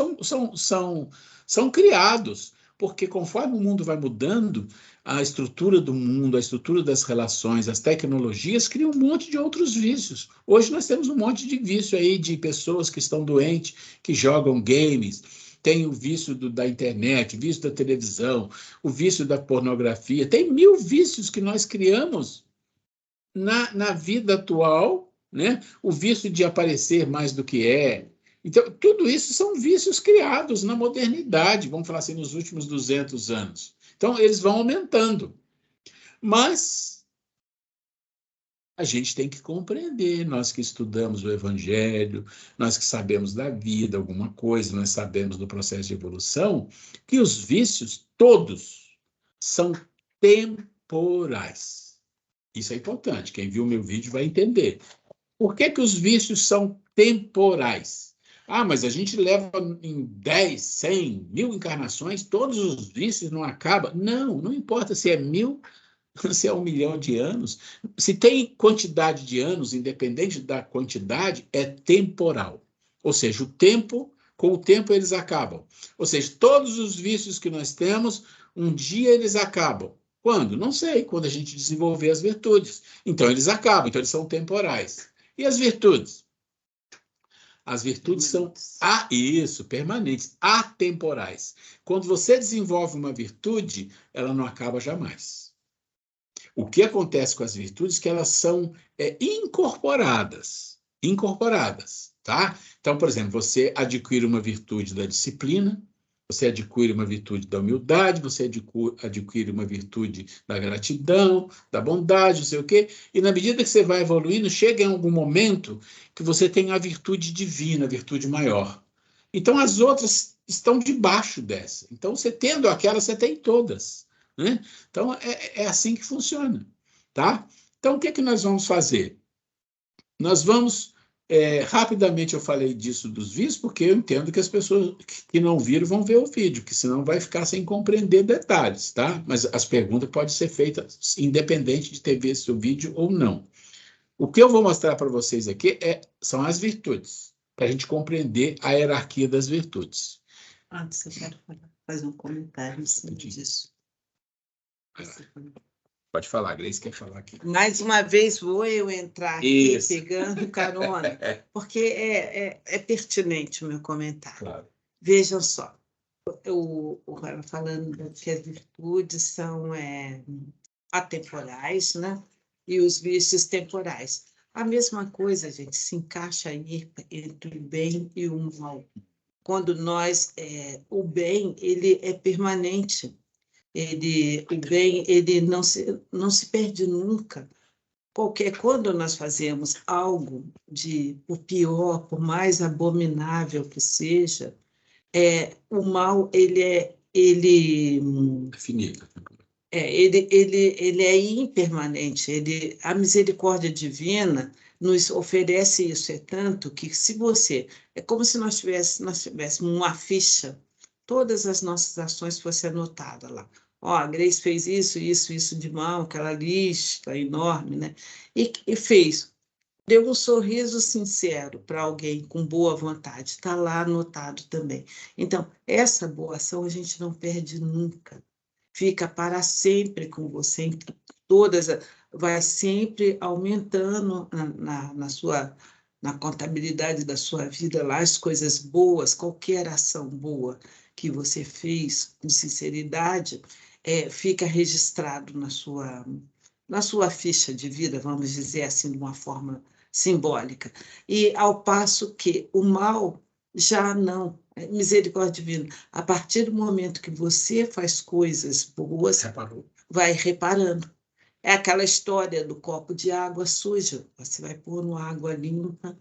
são criados, porque conforme o mundo vai mudando, a estrutura do mundo, a estrutura das relações, as tecnologias criam um monte de outros vícios. Hoje nós temos um monte de vício aí de pessoas que estão doentes, que jogam games, tem o vício da internet, o vício da televisão, o vício da pornografia. Tem 1000 vícios que nós criamos na vida atual, né? O vício de aparecer mais do que é. Então, tudo isso são vícios criados na modernidade, vamos falar assim, nos últimos 200 anos. Então, eles vão aumentando. Mas a gente tem que compreender, nós que estudamos o Evangelho, nós que sabemos da vida, alguma coisa, nós sabemos do processo de evolução, que os vícios, todos, são temporais. Isso é importante, quem viu o meu vídeo vai entender. Por que os vícios são temporais? Ah, mas a gente leva em 10, 100, 1000 encarnações, todos os vícios não acabam. Não importa se é 1000, se é 1 milhão de anos. Se tem quantidade de anos, independente da quantidade, é temporal. Ou seja, com o tempo eles acabam. Ou seja, todos os vícios que nós temos, um dia eles acabam. Quando? Não sei, quando a gente desenvolver as virtudes. Então eles acabam, então eles são temporais. E as virtudes? As virtudes são permanentes, atemporais. Quando você desenvolve uma virtude, ela não acaba jamais. O que acontece com as virtudes é que elas são incorporadas, tá? Então, por exemplo, você adquire uma virtude da disciplina, você adquire uma virtude da humildade, você adquire uma virtude da gratidão, da bondade, não sei o quê, e na medida que você vai evoluindo, chega em algum momento que você tem a virtude divina, a virtude maior. Então, as outras estão debaixo dessa. Então, você tendo aquela, você tem todas, né? Então, é assim que funciona, tá? Então, o que nós vamos fazer? Nós vamos... rapidamente eu falei disso dos vícios, porque eu entendo que as pessoas que não viram vão ver o vídeo, que senão vai ficar sem compreender detalhes, tá? Mas as perguntas podem ser feitas independente de ter visto o vídeo ou não. O que eu vou mostrar para vocês aqui são as virtudes, para a gente compreender a hierarquia das virtudes. Antes, eu quero fazer um comentário em cima disso. Pode falar, a Grace quer falar aqui. Mais uma vez vou eu entrar aqui pegando carona, porque é pertinente o meu comentário. Claro. Vejam só, o falando que as virtudes são atemporais, né? E os vícios temporais. A mesma coisa, gente, se encaixa aí entre o bem e o mal. Quando o bem, ele é permanente. O bem, ele não se perde nunca. Quando nós fazemos algo por pior, por mais abominável que seja, o mal, ele é finito. Ele é impermanente. A misericórdia divina nos oferece isso. É tanto que é como se nós tivéssemos uma ficha, todas as nossas ações fossem anotadas lá. A Grace fez isso de mal, aquela lista enorme, né? E fez. Deu um sorriso sincero para alguém com boa vontade. Está lá anotado também. Então, essa boa ação a gente não perde nunca. Fica para sempre com você. Vai sempre aumentando na contabilidade da sua vida lá as coisas boas, qualquer ação boa que você fez com sinceridade, fica registrado na sua ficha de vida, vamos dizer assim, de uma forma simbólica. E ao passo que o mal já não, misericórdia divina, a partir do momento que você faz coisas boas, vai reparando. É aquela história do copo de água suja, você vai pôr no água limpa,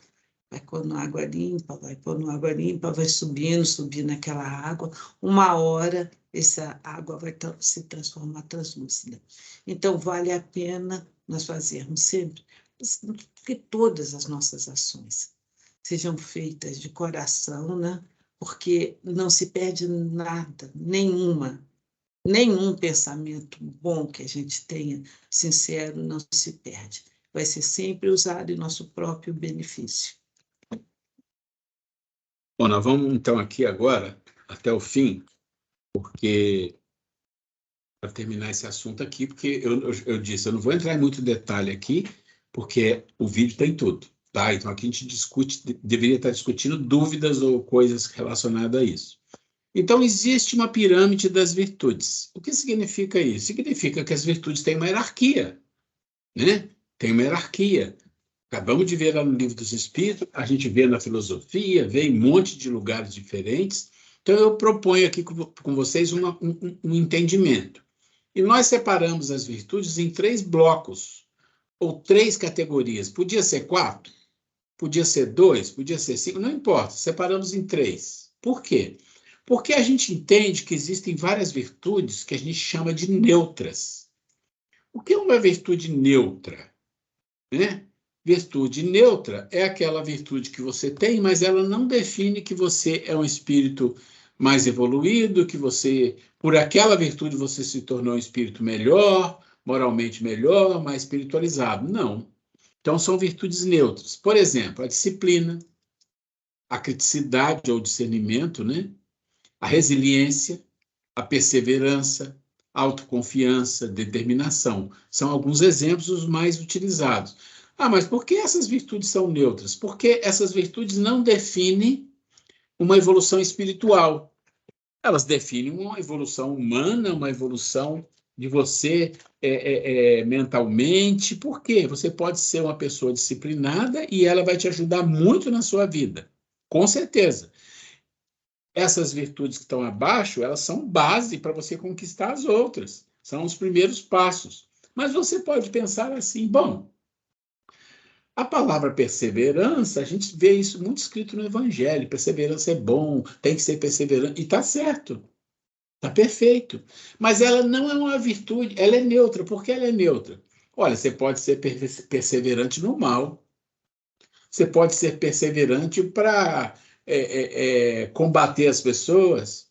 vai pôr no água limpa, vai pôr no água limpa, vai subindo aquela água, uma hora essa água vai se transformar translúcida. Então, vale a pena nós fazermos sempre que todas as nossas ações sejam feitas de coração, né? Porque não se perde nada, nenhum pensamento bom que a gente tenha, sincero, não se perde. Vai ser sempre usado em nosso próprio benefício. Bom, nós vamos então aqui agora, até o fim, porque para terminar esse assunto aqui, porque eu disse, eu não vou entrar em muito detalhe aqui, porque o vídeo tem tudo, tá? Então aqui a gente deveria estar discutindo dúvidas ou coisas relacionadas a isso. Então, existe uma pirâmide das virtudes. O que significa isso? Significa que as virtudes têm uma hierarquia, né? Tem uma hierarquia. Acabamos de ver lá no Livro dos Espíritos, a gente vê na filosofia, vê em um monte de lugares diferentes. Então, eu proponho aqui com vocês um entendimento. E nós separamos as virtudes em 3 blocos, ou 3 categorias. Podia ser 4, podia ser 2, podia ser 5, não importa. Separamos em 3. Por quê? Porque a gente entende que existem várias virtudes que a gente chama de neutras. O que é uma virtude neutra? Né? Virtude neutra é aquela virtude que você tem, mas ela não define que você é um espírito mais evoluído, que você, por aquela virtude, você se tornou um espírito melhor, moralmente melhor, mais espiritualizado. Não. Então, são virtudes neutras. Por exemplo, a disciplina, a criticidade ou discernimento, né? A resiliência, a perseverança, a autoconfiança, determinação. São alguns exemplos os mais utilizados. Ah, mas por que essas virtudes são neutras? Porque essas virtudes não definem uma evolução espiritual. Elas definem uma evolução humana, uma evolução de você mentalmente. Por quê? Você pode ser uma pessoa disciplinada e ela vai te ajudar muito na sua vida. Com certeza. Essas virtudes que estão abaixo, elas são base para você conquistar as outras. São os primeiros passos. Mas você pode pensar assim, bom, a palavra perseverança, a gente vê isso muito escrito no Evangelho. Perseverança é bom, tem que ser perseverante. E está certo, está perfeito. Mas ela não é uma virtude, ela é neutra. Por que ela é neutra? Olha, você pode ser perseverante no mal. Você pode ser perseverante para combater as pessoas.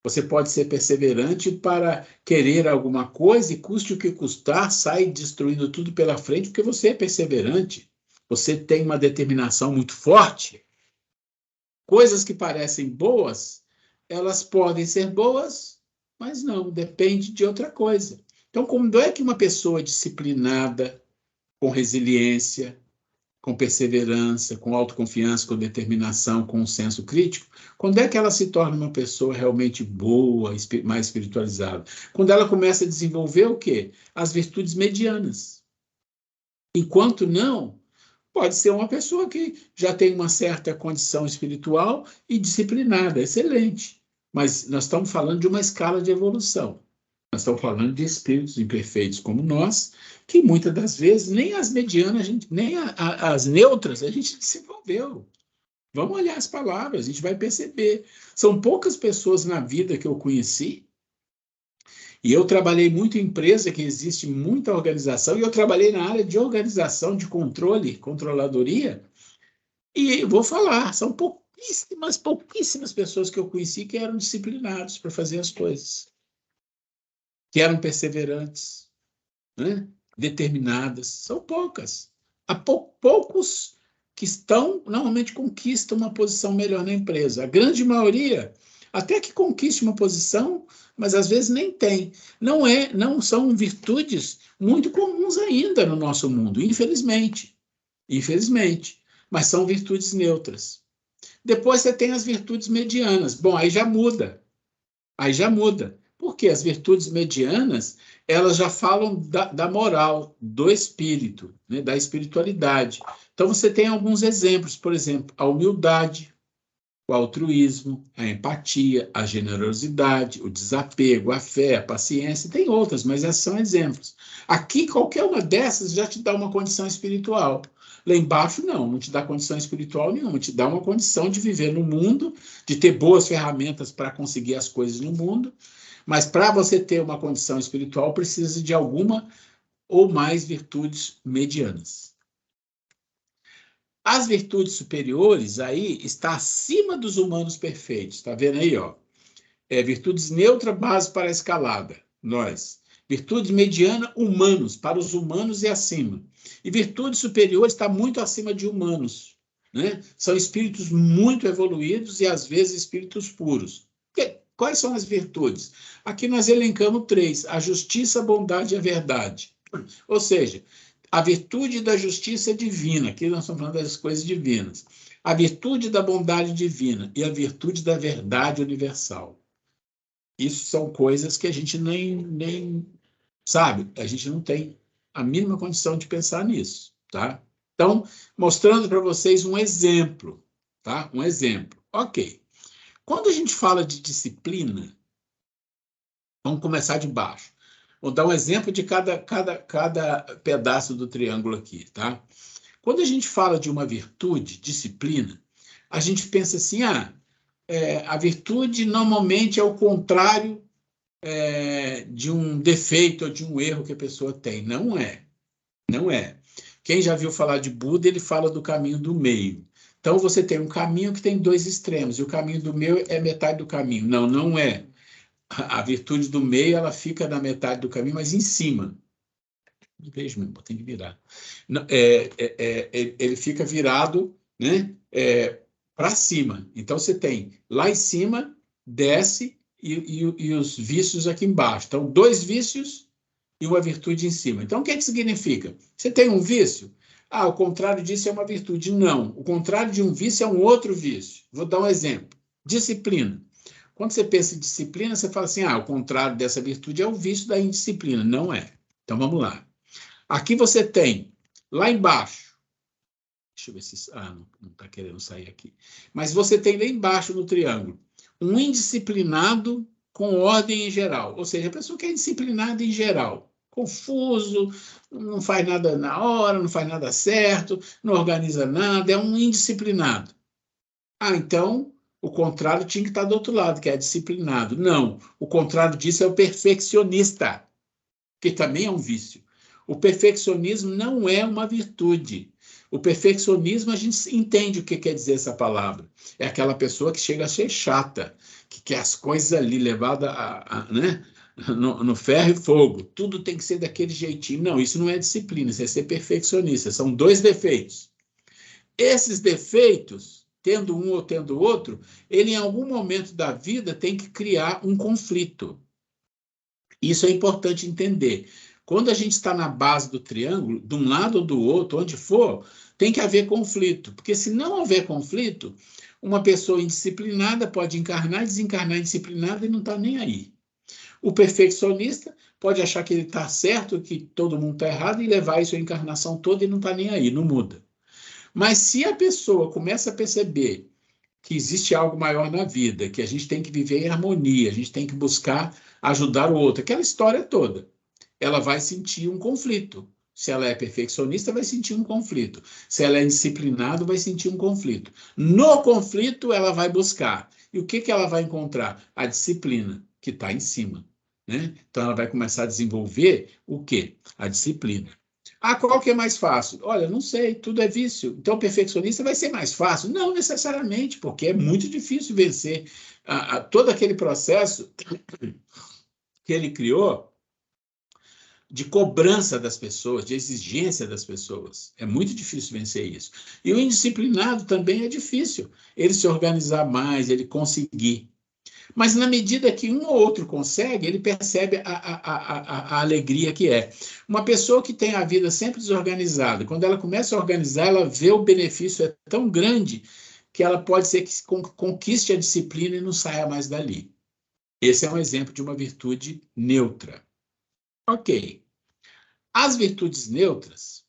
Você pode ser perseverante para querer alguma coisa e, custe o que custar, sai destruindo tudo pela frente, porque você é perseverante. Você tem uma determinação muito forte. Coisas que parecem boas, elas podem ser boas, mas não, depende de outra coisa. Então, como é que uma pessoa disciplinada, com resiliência, com perseverança, com autoconfiança, com determinação, com um senso crítico, quando é que ela se torna uma pessoa realmente boa, mais espiritualizada? Quando ela começa a desenvolver o quê? As virtudes medianas. Enquanto não, pode ser uma pessoa que já tem uma certa condição espiritual e disciplinada, excelente. Mas nós estamos falando de uma escala de evolução. Nós estamos falando de espíritos imperfeitos como nós, que muitas das vezes nem as medianas, nem as neutras a gente desenvolveu. Vamos olhar as palavras, a gente vai perceber. São poucas pessoas na vida que eu conheci, e eu trabalhei muito em empresa que existe muita organização, e eu trabalhei na área de organização, de controle, controladoria, e eu vou falar, são pouquíssimas pessoas que eu conheci que eram disciplinados para fazer as coisas, que eram perseverantes, né? Determinadas, são poucas. Há poucos que normalmente conquistam uma posição melhor na empresa. A grande maioria, até que conquiste uma posição, mas às vezes nem tem. Não são virtudes muito comuns ainda no nosso mundo, infelizmente. Infelizmente. Mas são virtudes neutras. Depois você tem as virtudes medianas. Bom, aí já muda. Aí já muda. Porque as virtudes medianas, elas já falam da moral, do espírito, né, da espiritualidade. Então, você tem alguns exemplos, por exemplo, a humildade, o altruísmo, a empatia, a generosidade, o desapego, a fé, a paciência, tem outras, mas esses são exemplos. Aqui, qualquer uma dessas já te dá uma condição espiritual. Lá embaixo, não te dá condição espiritual nenhuma, te dá uma condição de viver no mundo, de ter boas ferramentas para conseguir as coisas no mundo, mas para você ter uma condição espiritual, precisa de alguma ou mais virtudes medianas. As virtudes superiores, aí, está acima dos humanos perfeitos. Está vendo aí, ó? Virtudes neutra, base para a escalada, nós. Virtudes mediana, humanos, para os humanos e acima. E virtudes superiores está muito acima de humanos, né? São espíritos muito evoluídos e, às vezes, espíritos puros. Quais são as virtudes? Aqui nós elencamos 3, a justiça, a bondade e a verdade. Ou seja, A virtude da justiça divina, aqui nós estamos falando das coisas divinas. A virtude da bondade divina e a virtude da verdade universal. Isso são coisas que a gente nem sabe, a gente não tem a mínima condição de pensar nisso, tá? Então, mostrando para vocês um exemplo, tá? Um exemplo. Ok. Quando a gente fala de disciplina, vamos começar de baixo. Vou dar um exemplo de cada pedaço do triângulo aqui, tá? Quando a gente fala de uma virtude, disciplina, a gente pensa assim, a virtude normalmente é o contrário de um defeito ou de um erro que a pessoa tem. Não é. Não é. Quem já viu falar de Buda, ele fala do caminho do meio. Então, você tem um caminho que tem dois extremos, e o caminho do meio é metade do caminho. Não, não é. A virtude do meio, ela fica na metade do caminho, mas em cima. Vejo mesmo, tem que virar. Ele fica virado, né, para cima. Então, você tem lá em cima, desce, e os vícios aqui embaixo. Então, dois vícios e uma virtude em cima. Então, o que significa? Você tem um vício? O contrário disso é uma virtude. Não. O contrário de um vício é um outro vício. Vou dar um exemplo. Disciplina. Quando você pensa em disciplina, você fala assim, o contrário dessa virtude é o vício da indisciplina. Não é. Então, vamos lá. Aqui você tem, lá embaixo, deixa eu ver se... não está querendo sair aqui. Mas você tem lá embaixo no triângulo, um indisciplinado com ordem em geral. Ou seja, a pessoa que é indisciplinada em geral. Confuso, não faz nada na hora, não faz nada certo, não organiza nada, é um indisciplinado. Então, o contrário tinha que estar do outro lado, que é disciplinado. Não, o contrário disso é o perfeccionista, que também é um vício. O perfeccionismo não é uma virtude. O perfeccionismo, a gente entende o que quer dizer essa palavra. É aquela pessoa que chega a ser chata, que quer as coisas ali levadas né? no ferro e fogo. Tudo tem que ser daquele jeitinho. Não, isso não é disciplina, isso é ser perfeccionista. São dois defeitos. Esses defeitos, tendo um ou tendo outro, ele em algum momento da vida tem que criar um conflito. Isso é importante entender. Quando a gente está na base do triângulo, de um lado ou do outro, onde for, tem que haver conflito. Porque se não houver conflito, uma pessoa indisciplinada pode encarnar, desencarnar indisciplinada e não está nem aí. O perfeccionista pode achar que ele está certo, que todo mundo está errado e levar isso a encarnação toda e não está nem aí, não muda. Mas se a pessoa começa a perceber que existe algo maior na vida, que a gente tem que viver em harmonia, a gente tem que buscar ajudar o outro, aquela história toda, ela vai sentir um conflito. Se ela é perfeccionista, vai sentir um conflito. Se ela é indisciplinada, vai sentir um conflito. No conflito, ela vai buscar. E o que ela vai encontrar? A disciplina, que está em cima. Né? Então, ela vai começar a desenvolver o quê? A disciplina. Qual que é mais fácil? Olha, não sei, tudo é vício. Então, o perfeccionista vai ser mais fácil? Não necessariamente, porque é muito difícil vencer todo aquele processo que ele criou de cobrança das pessoas, de exigência das pessoas. É muito difícil vencer isso. E o indisciplinado também é difícil. Ele se organizar mais, ele conseguir. Mas na medida que um ou outro consegue, ele percebe a alegria que é. Uma pessoa que tem a vida sempre desorganizada, quando ela começa a organizar, ela vê o benefício é tão grande que ela pode ser que conquiste a disciplina e não saia mais dali. Esse é um exemplo de uma virtude neutra. Ok. As virtudes neutras,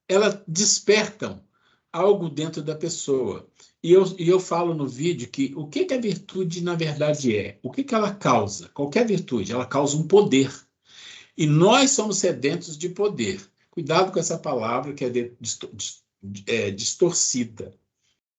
elas despertam algo dentro da pessoa. E eu falo no vídeo que o que a virtude, na verdade, é? O que ela causa? Qualquer virtude, ela causa um poder. E nós somos sedentos de poder. Cuidado com essa palavra que é distorcida.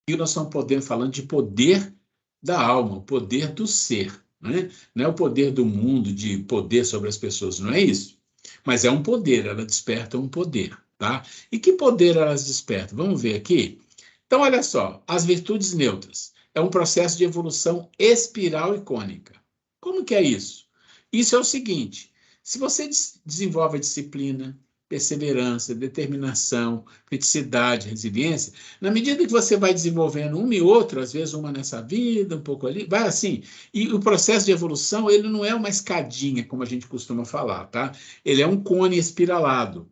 E nós estamos falando de poder da alma, o poder do ser. Né? Não é o poder do mundo, de poder sobre as pessoas, não é isso. Mas é um poder, ela desperta um poder. Tá? E que poder elas despertam? Vamos ver aqui. Então, olha só, as virtudes neutras. É um processo de evolução espiral e cônica. Como que é isso? Isso é o seguinte, se você desenvolve a disciplina, perseverança, determinação, criticidade, resiliência, na medida que você vai desenvolvendo uma e outra, às vezes uma nessa vida, um pouco ali, vai assim. E o processo de evolução, ele não é uma escadinha, como a gente costuma falar, tá? Ele é um cone espiralado.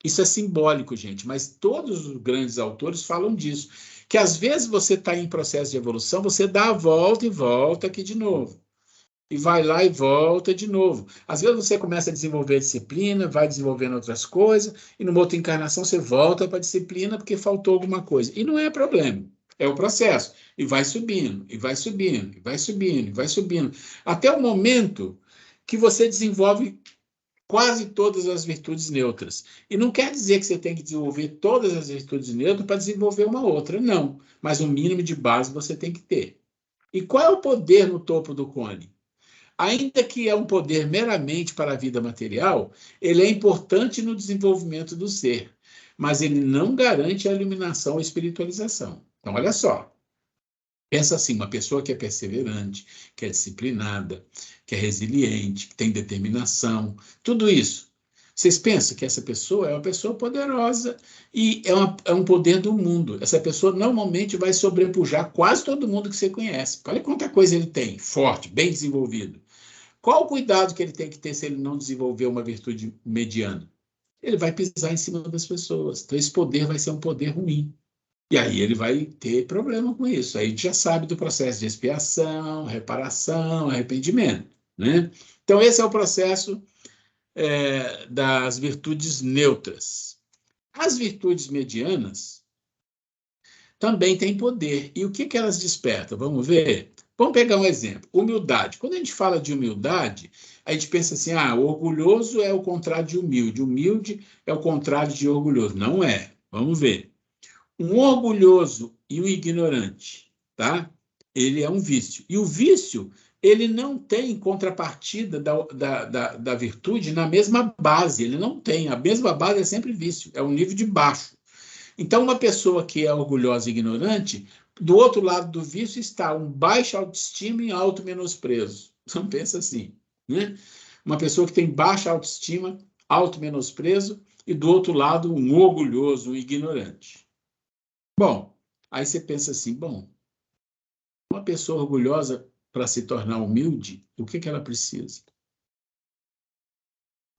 Isso é simbólico, gente, mas todos os grandes autores falam disso, que às vezes você está em processo de evolução, você dá a volta e volta aqui de novo. E vai lá e volta de novo. Às vezes você começa a desenvolver disciplina, vai desenvolvendo outras coisas, e numa outra encarnação você volta para a disciplina porque faltou alguma coisa. E não é problema, é o processo. E vai subindo, e vai subindo, e vai subindo, e vai subindo. Até o momento que você desenvolve quase todas as virtudes neutras. E não quer dizer que você tem que desenvolver todas as virtudes neutras para desenvolver uma outra, não. Mas o mínimo de base você tem que ter. E qual é o poder no topo do cone? Ainda que é um poder meramente para a vida material, ele é importante no desenvolvimento do ser, mas ele não garante a iluminação ou espiritualização. Então, olha só. Pensa assim, uma pessoa que é perseverante, que é disciplinada, que é resiliente, que tem determinação, tudo isso. Vocês pensam que essa pessoa é uma pessoa poderosa e é um poder do mundo. Essa pessoa normalmente vai sobrepujar quase todo mundo que você conhece. Olha quanta coisa ele tem, forte, bem desenvolvido. Qual o cuidado que ele tem que ter se ele não desenvolver uma virtude mediana? Ele vai pisar em cima das pessoas. Então, esse poder vai ser um poder ruim. E aí ele vai ter problema com isso. Aí a gente já sabe do processo de expiação, reparação, arrependimento, né? Então, esse é o processo das virtudes neutras. As virtudes medianas também têm poder. E o que elas despertam? Vamos ver? Vamos pegar um exemplo. Humildade. Quando a gente fala de humildade, a gente pensa assim, o orgulhoso é o contrário de humilde. Humilde é o contrário de orgulhoso. Não é. Vamos ver. Um orgulhoso e um ignorante, tá? Ele é um vício. E o vício, ele não tem contrapartida da virtude na mesma base. Ele não tem. A mesma base é sempre vício. É um nível de baixo. Então, uma pessoa que é orgulhosa e ignorante, do outro lado do vício está um baixo autoestima e alto menosprezo. Então, pensa assim, né? Uma pessoa que tem baixa autoestima, alto menosprezo, e do outro lado, um orgulhoso, um ignorante. Bom, aí você pensa assim, uma pessoa orgulhosa para se tornar humilde, o que ela precisa?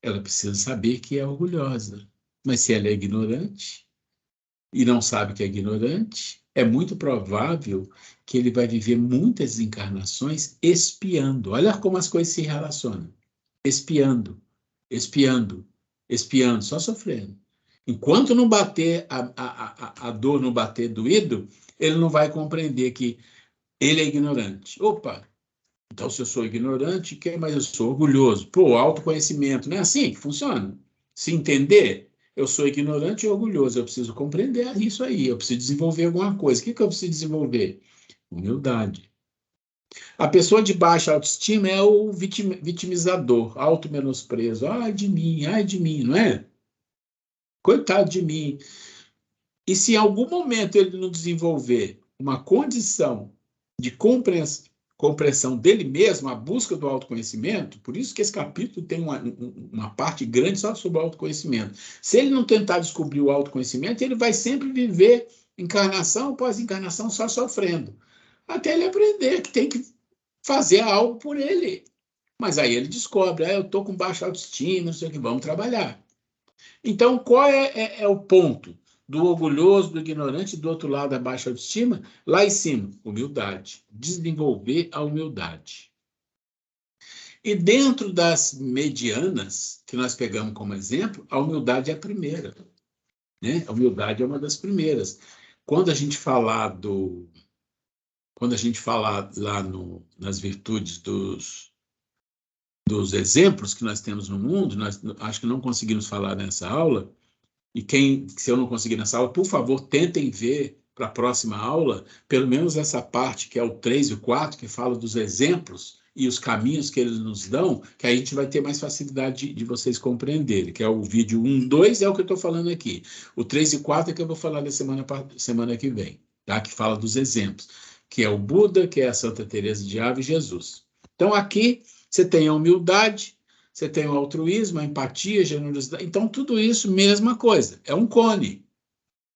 Ela precisa saber que é orgulhosa. Mas se ela é ignorante e não sabe que é ignorante, é muito provável que ele vai viver muitas encarnações espiando. Olha como as coisas se relacionam. Espiando, espiando, espiando, só sofrendo. Enquanto não bater a dor, não bater doído, ele não vai compreender que ele é ignorante. Opa, então se eu sou ignorante, mas eu sou orgulhoso. Pô, autoconhecimento, não é assim que funciona? Se entender, eu sou ignorante e orgulhoso, eu preciso compreender isso aí, eu preciso desenvolver alguma coisa. O que eu preciso desenvolver? Humildade. A pessoa de baixa autoestima é o vitimizador, auto-menosprezo. Ai de mim, não é? Coitado de mim. E se em algum momento ele não desenvolver uma condição de compreensão dele mesmo, a busca do autoconhecimento, por isso que esse capítulo tem uma parte grande só sobre o autoconhecimento. Se ele não tentar descobrir o autoconhecimento, ele vai sempre viver encarnação após encarnação só sofrendo, até ele aprender que tem que fazer algo por ele. Mas aí ele descobre, eu estou com baixa autoestima, não sei o que, vamos trabalhar. Então, qual é o ponto do orgulhoso, do ignorante, do outro lado, da baixa autoestima? Lá em cima, humildade. Desenvolver a humildade. E dentro das medianas, que nós pegamos como exemplo, a humildade é a primeira. Né? A humildade é uma das primeiras. Quando a gente falar lá nas virtudes dos exemplos que nós temos no mundo, nós acho que não conseguimos falar nessa aula, e se eu não conseguir nessa aula, por favor, tentem ver para a próxima aula, pelo menos essa parte que é o 3 e o 4, que fala dos exemplos e os caminhos que eles nos dão, que aí a gente vai ter mais facilidade de vocês compreenderem, que é o vídeo 1, 2, é o que eu estou falando aqui. O 3 e 4 é que eu vou falar na semana que vem, tá? Que fala dos exemplos, que é o Buda, que é a Santa Teresa de Ávila e Jesus. Então, aqui você tem a humildade, você tem o altruísmo, a empatia, a generosidade. Então, tudo isso, mesma coisa, é um cone.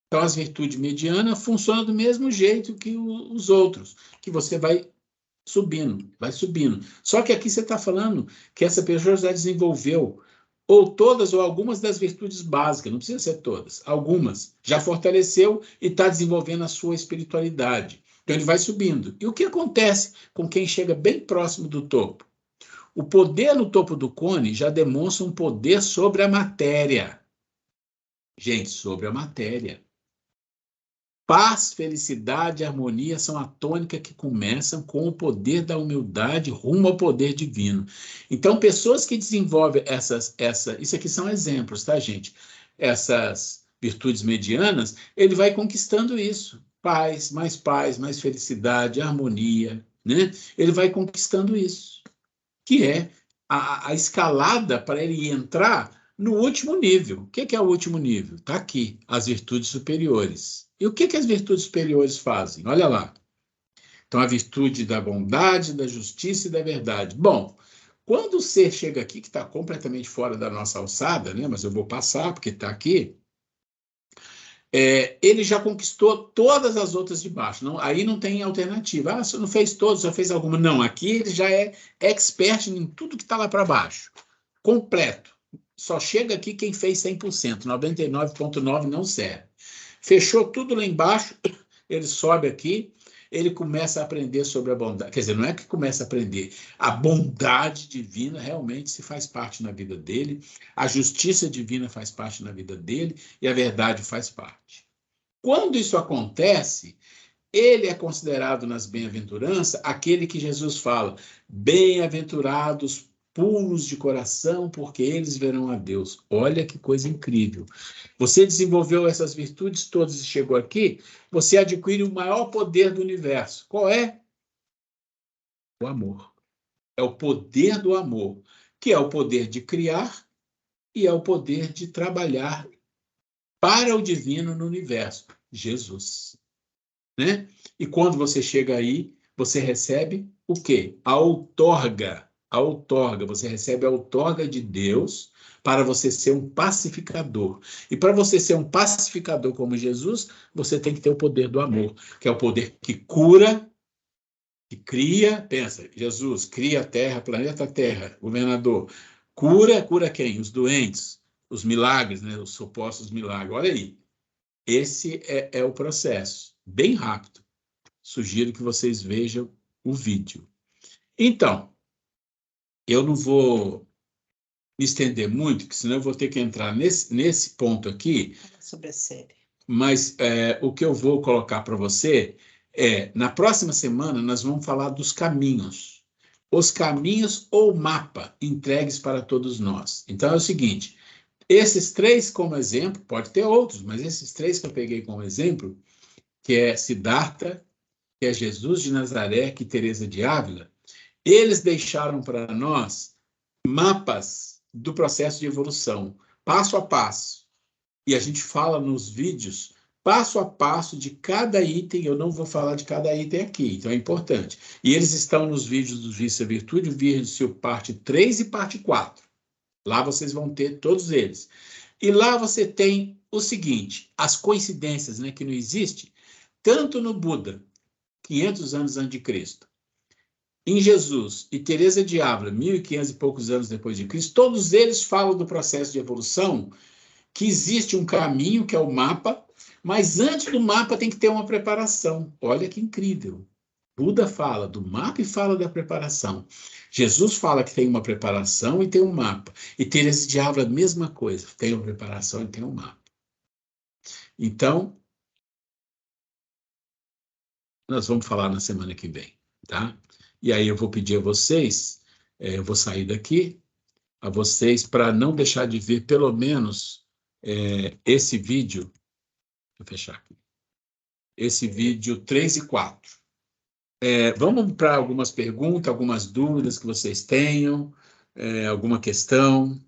Então, as virtudes medianas funcionam do mesmo jeito que os outros, que você vai subindo, vai subindo. Só que aqui você está falando que essa pessoa já desenvolveu ou todas ou algumas das virtudes básicas, não precisa ser todas, algumas, já fortaleceu e está desenvolvendo a sua espiritualidade. Então, ele vai subindo. E o que acontece com quem chega bem próximo do topo? O poder no topo do cone já demonstra um poder sobre a matéria. Gente, sobre a matéria. Paz, felicidade e harmonia são a tônica que começam com o poder da humildade rumo ao poder divino. Então, pessoas que desenvolvem isso aqui são exemplos, tá, gente? Essas virtudes medianas, ele vai conquistando isso. Paz, mais felicidade, harmonia, né? Ele vai conquistando isso, que é a escalada para ele entrar no último nível. O que é o último nível? Está aqui, as virtudes superiores. E o que as virtudes superiores fazem? Olha lá. Então, a virtude da bondade, da justiça e da verdade. Bom, quando o ser chega aqui, que está completamente fora da nossa alçada, né? Mas eu vou passar, porque está aqui, ele já conquistou todas as outras de baixo. Não, aí não tem alternativa. Você não fez todas, só fez alguma. Não, aqui ele já é expert em tudo que está lá para baixo. Completo. Só chega aqui quem fez 100%. 99,9% não serve. Fechou tudo lá embaixo, ele sobe aqui, ele começa a aprender sobre a bondade. Quer dizer, não é que começa a aprender. A bondade divina realmente se faz parte na vida dele, a justiça divina faz parte na vida dele e a verdade faz parte. Quando isso acontece, ele é considerado nas bem-aventuranças aquele que Jesus fala, bem-aventurados puros de coração, porque eles verão a Deus. Olha que coisa incrível. Você desenvolveu essas virtudes todas e chegou aqui, você adquire o maior poder do universo. Qual é? O amor. É o poder do amor, que é o poder de criar e é o poder de trabalhar para o divino no universo. Jesus. Né? E quando você chega aí, você recebe o quê? A outorga. A outorga. Você recebe a outorga de Deus para você ser um pacificador. E para você ser um pacificador como Jesus, você tem que ter o poder do amor, que é o poder que cura, que cria. Pensa, Jesus cria a Terra, planeta Terra, governador. Cura quem? Os doentes, os milagres, né? Os supostos milagres. Olha aí. Esse é o processo. Bem rápido. Sugiro que vocês vejam o vídeo. Então, eu não vou me estender muito, porque senão eu vou ter que entrar nesse ponto aqui. Sobre a série. Mas o que eu vou colocar para você na próxima semana, nós vamos falar dos caminhos. Os caminhos ou mapa entregues para todos nós. Então, é o seguinte, esses três como exemplo, pode ter outros, mas esses três que eu peguei como exemplo, que é Siddhartha, que é Jesus de Nazaré, que Teresa de Ávila, eles deixaram para nós mapas do processo de evolução, passo a passo. E a gente fala nos vídeos, passo a passo de cada item, eu não vou falar de cada item aqui, então é importante. E eles estão nos vídeos do Vício e Virtude, vídeo parte 3 e parte 4. Lá vocês vão ter todos eles. E lá você tem o seguinte, as coincidências, né, que não existe, tanto no Buda, 500 anos antes de Cristo, em Jesus e Teresa de Ávila, 1500 e poucos anos depois de Cristo, todos eles falam do processo de evolução, que existe um caminho, que é o mapa, mas antes do mapa tem que ter uma preparação. Olha que incrível. Buda fala do mapa e fala da preparação. Jesus fala que tem uma preparação e tem um mapa. E Teresa de Ávila, a mesma coisa. Tem uma preparação e tem um mapa. Então, nós vamos falar na semana que vem, tá? E aí eu vou pedir a vocês, eu vou sair daqui, a vocês, para não deixar de ver pelo menos esse vídeo, deixa eu fechar aqui, esse vídeo 3 e 4. Vamos para algumas perguntas, algumas dúvidas que vocês tenham, alguma questão.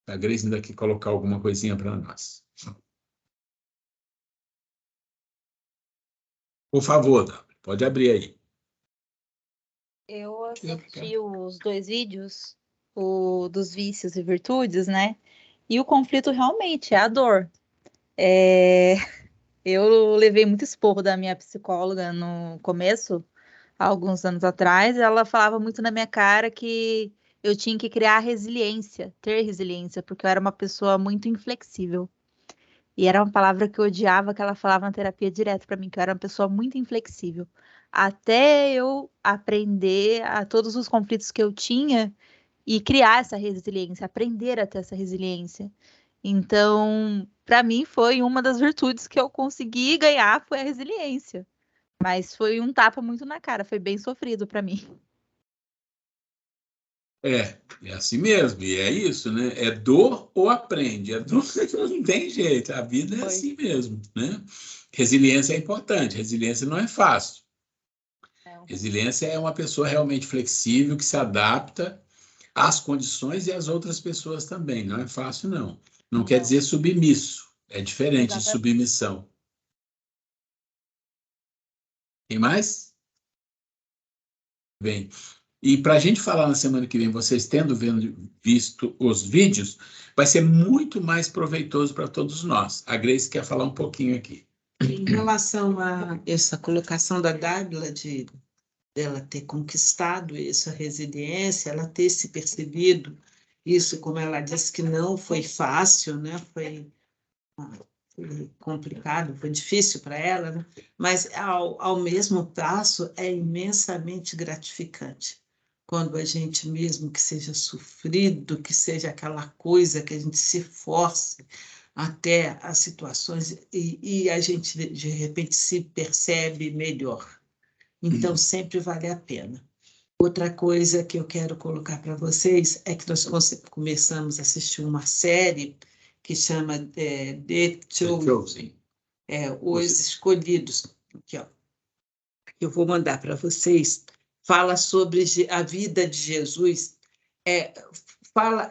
A Grace ainda aqui colocar alguma coisinha para nós. Por favor, pode abrir aí. Eu assisti os 2 vídeos dos vícios e virtudes, né? E o conflito realmente é a dor. Eu levei muito esporro da minha psicóloga no começo, há alguns anos atrás. Ela falava muito na minha cara que eu tinha que criar resiliência, ter resiliência, porque eu era uma pessoa muito inflexível. E era uma palavra que eu odiava, que ela falava na terapia direto para mim, que eu era uma pessoa muito inflexível. Até eu aprender a todos os conflitos que eu tinha e criar essa resiliência, aprender a ter essa resiliência. Então, para mim, foi uma das virtudes que eu consegui ganhar, foi a resiliência. Mas foi um tapa muito na cara, foi bem sofrido para mim. É assim mesmo, e é isso, né? É dor ou aprende, é dor, não tem jeito, a vida é Foi. assim mesmo, né? Resiliência é importante, resiliência não é fácil. Resiliência é uma pessoa realmente flexível, que se adapta às condições e às outras pessoas também, não é fácil, não. Não quer dizer submisso, é diferente de Exatamente. submissão. Tem mais? Bem, e para a gente falar na semana que vem, vocês visto os vídeos, vai ser muito mais proveitoso para todos nós. A Grace quer falar um pouquinho aqui. Em relação a essa colocação da Dábila dela ter conquistado essa resiliência, ela ter se percebido isso, como ela disse que não foi fácil, né? Foi complicado, foi difícil para ela, né? Mas ao mesmo passo é imensamente gratificante quando a gente mesmo que seja sofrido, que seja aquela coisa que a gente se force até as situações e a gente de repente se percebe melhor. Então sempre vale a pena. Outra coisa que eu quero colocar para vocês é que nós começamos a assistir uma série que chama The Chosen, Os Escolhidos. Aqui, ó. Eu vou mandar para vocês. Fala sobre a vida de Jesus.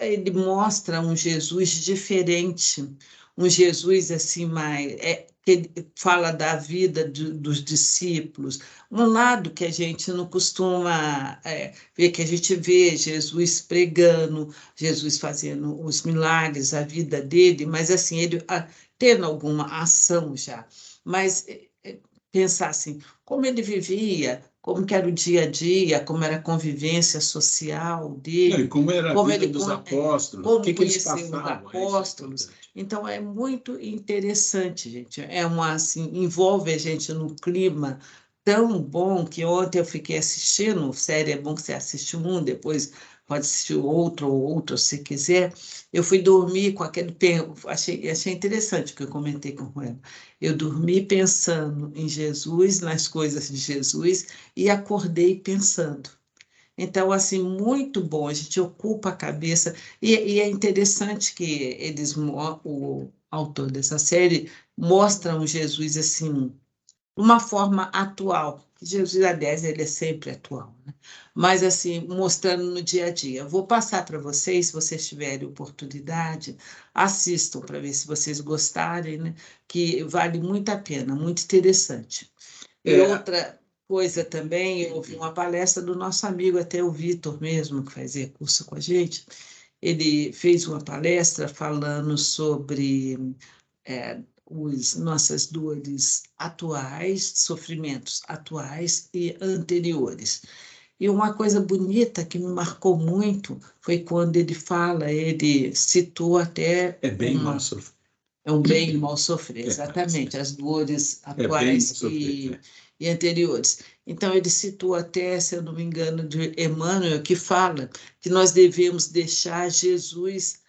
Ele mostra um Jesus diferente, um Jesus assim mais que ele fala da vida dos discípulos, um lado que a gente não costuma ver, que a gente vê Jesus pregando, Jesus fazendo os milagres, a vida dele, mas assim ele tendo alguma ação já, mas pensar assim, como ele vivia, como que era o dia a dia, como era a convivência social dele, Como era a vida dos apóstolos, o que eles passavam, os apóstolos. Então é muito interessante, gente. Assim, envolve a gente num clima tão bom que ontem eu fiquei assistindo, série é bom que você assiste um, depois pode assistir outro se quiser. Eu fui dormir com aquele achei interessante o que eu comentei com ela. Eu dormi pensando em Jesus, nas coisas de Jesus, e acordei pensando. Então, assim, muito bom, a gente ocupa a cabeça, e é interessante que o autor dessa série mostra um Jesus, assim, uma forma atual. Jesus, aliás, ele é sempre atual, né? Mas, assim, mostrando no dia a dia. Vou passar para vocês, se vocês tiverem oportunidade, assistam para ver se vocês gostarem, né? Que vale muito a pena, muito interessante. E outra coisa também, eu ouvi uma palestra do nosso amigo, até o Vitor mesmo, que fazia curso com a gente, ele fez uma palestra falando sobre nossas dores atuais, sofrimentos atuais e anteriores. E uma coisa bonita que me marcou muito foi quando ele citou até... É bem mal sofrer. É um bem e mal sofrer, exatamente, as dores atuais e anteriores. Então, ele citou até, se eu não me engano, de Emmanuel, que fala que nós devemos deixar Jesus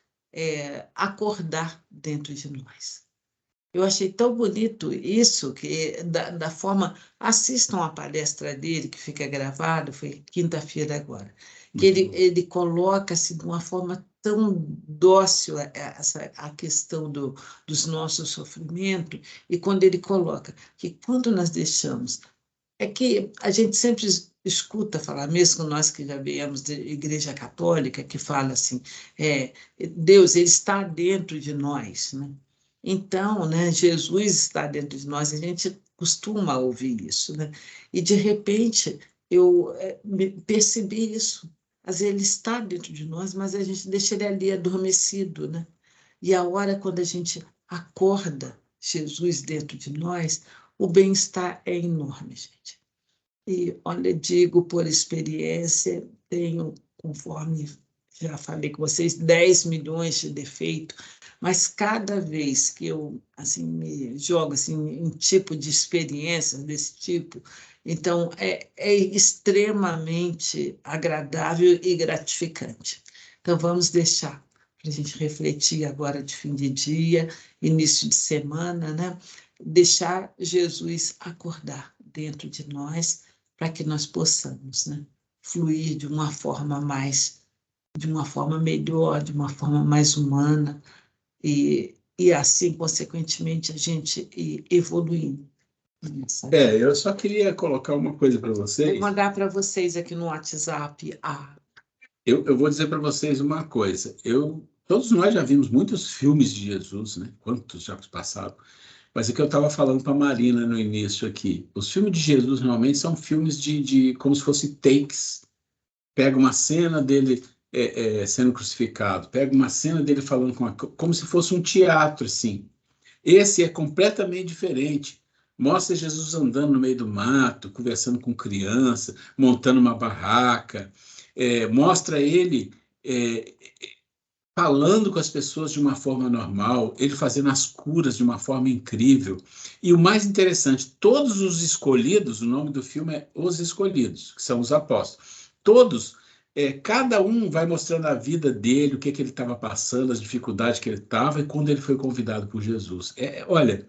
acordar dentro de nós. Eu achei tão bonito isso, que da forma... Assistam a palestra dele, que fica gravado, foi quinta-feira agora, que ele coloca-se de uma forma tão dócil a questão dos nossos sofrimentos, e quando ele coloca que quando nós deixamos... É que a gente sempre escuta falar, mesmo nós que já viemos da Igreja Católica, que fala assim, Deus, ele está dentro de nós, né? Então, né, Jesus está dentro de nós, a gente costuma ouvir isso, né? E, de repente, eu percebi isso. Às vezes ele está dentro de nós, mas a gente deixa ele ali adormecido, né? E a hora quando a gente acorda Jesus dentro de nós, o bem-estar é enorme, gente. E, olha, digo por experiência, tenho, conforme já falei com vocês, 10 milhões de defeitos, mas cada vez que eu assim, me jogo assim, em tipo de experiências desse tipo, então é extremamente agradável e gratificante. Então, vamos deixar para a gente refletir agora de fim de dia, início de semana, né? Deixar Jesus acordar dentro de nós, para que nós possamos, né, fluir de uma forma melhor, de uma forma mais humana, e assim, consequentemente, a gente ir evoluindo. Eu só queria colocar uma coisa para vocês. Vou mandar para vocês aqui no WhatsApp. Eu vou dizer para vocês uma coisa. Todos nós já vimos muitos filmes de Jesus, né? Quantos já passaram? Mas é que eu estava falando para a Marina no início aqui. Os filmes de Jesus normalmente são filmes de como se fosse takes. Pega uma cena dele sendo crucificado, pega uma cena dele falando como se fosse um teatro, assim. Esse é completamente diferente. Mostra Jesus andando no meio do mato, conversando com criança, montando uma barraca. Mostra ele falando com as pessoas de uma forma normal, ele fazendo as curas de uma forma incrível. E o mais interessante, todos os escolhidos, o nome do filme é Os Escolhidos, que são os apóstolos. Todos, cada um vai mostrando a vida dele, o que ele estava passando, as dificuldades que ele estava, e quando ele foi convidado por Jesus. Olha,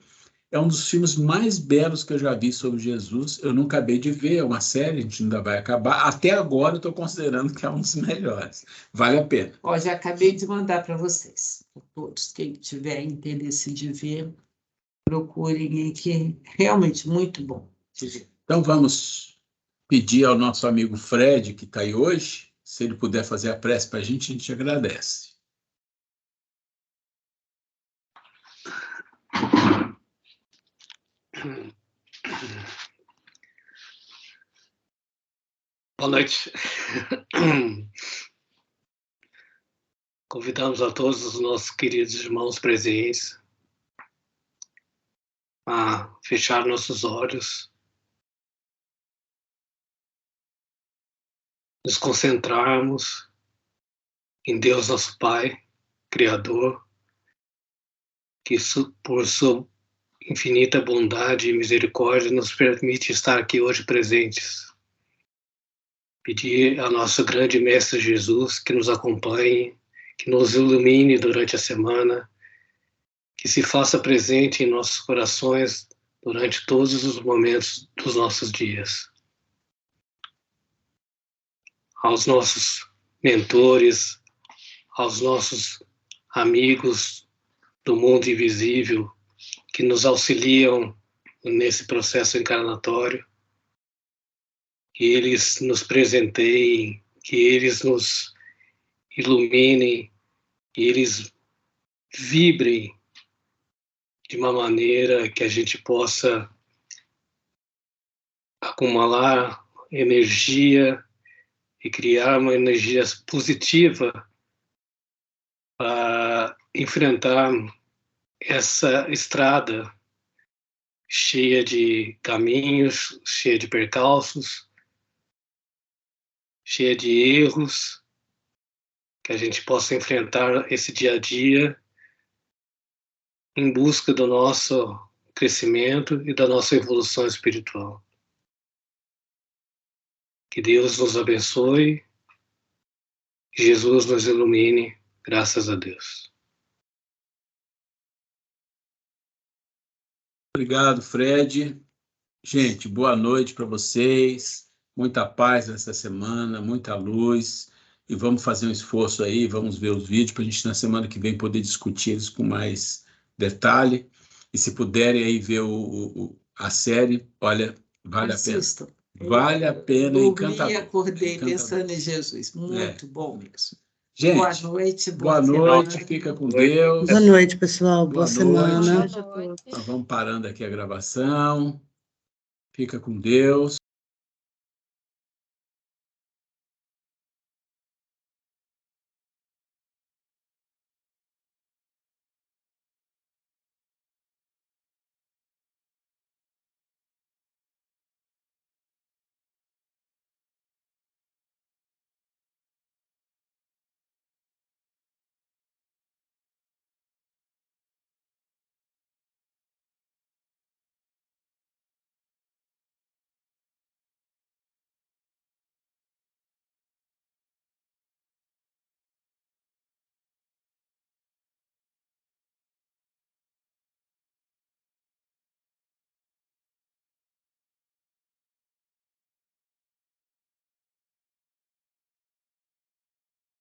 é um dos filmes mais belos que eu já vi sobre Jesus. Eu não acabei de ver, é uma série, a gente ainda vai acabar. Até agora eu estou considerando que é um dos melhores. Vale a pena. Já acabei de mandar para vocês. Todos, quem tiver interesse de ver, procurem, que é realmente muito bom de ver. Então vamos pedir ao nosso amigo Fred, que está aí hoje, se ele puder fazer a prece para a gente agradece. Boa noite. Convidamos a todos os nossos queridos irmãos presentes a fechar nossos olhos, nos concentrarmos em Deus nosso Pai, Criador, que por sua infinita bondade e misericórdia nos permite estar aqui hoje presentes. Pedir ao nosso grande Mestre Jesus que nos acompanhe, que nos ilumine durante a semana, que se faça presente em nossos corações durante todos os momentos dos nossos dias. Aos nossos mentores, aos nossos amigos do mundo invisível que nos auxiliam nesse processo encarnatório, que eles nos presenteiem, que eles nos iluminem, que eles vibrem de uma maneira que a gente possa acumular energia e criar uma energia positiva para enfrentar essa estrada cheia de caminhos, cheia de percalços, cheia de erros, que a gente possa enfrentar esse dia a dia em busca do nosso crescimento e da nossa evolução espiritual. Que Deus nos abençoe, que Jesus nos ilumine, graças a Deus. Obrigado, Fred. Gente, boa noite para vocês. Muita paz nessa semana, muita luz. E vamos fazer um esforço aí, vamos ver os vídeos para a gente na semana que vem poder discutir eles com mais detalhe. E se puderem aí ver a série, olha, vale Assistam. a pena. Vale a pena. Dormi e acordei pensando em Jesus. Muito bom mesmo. Gente, boa noite. Boa noite, fica com Deus. Boa noite, pessoal. Boa semana. Nós vamos parando aqui a gravação. Fica com Deus.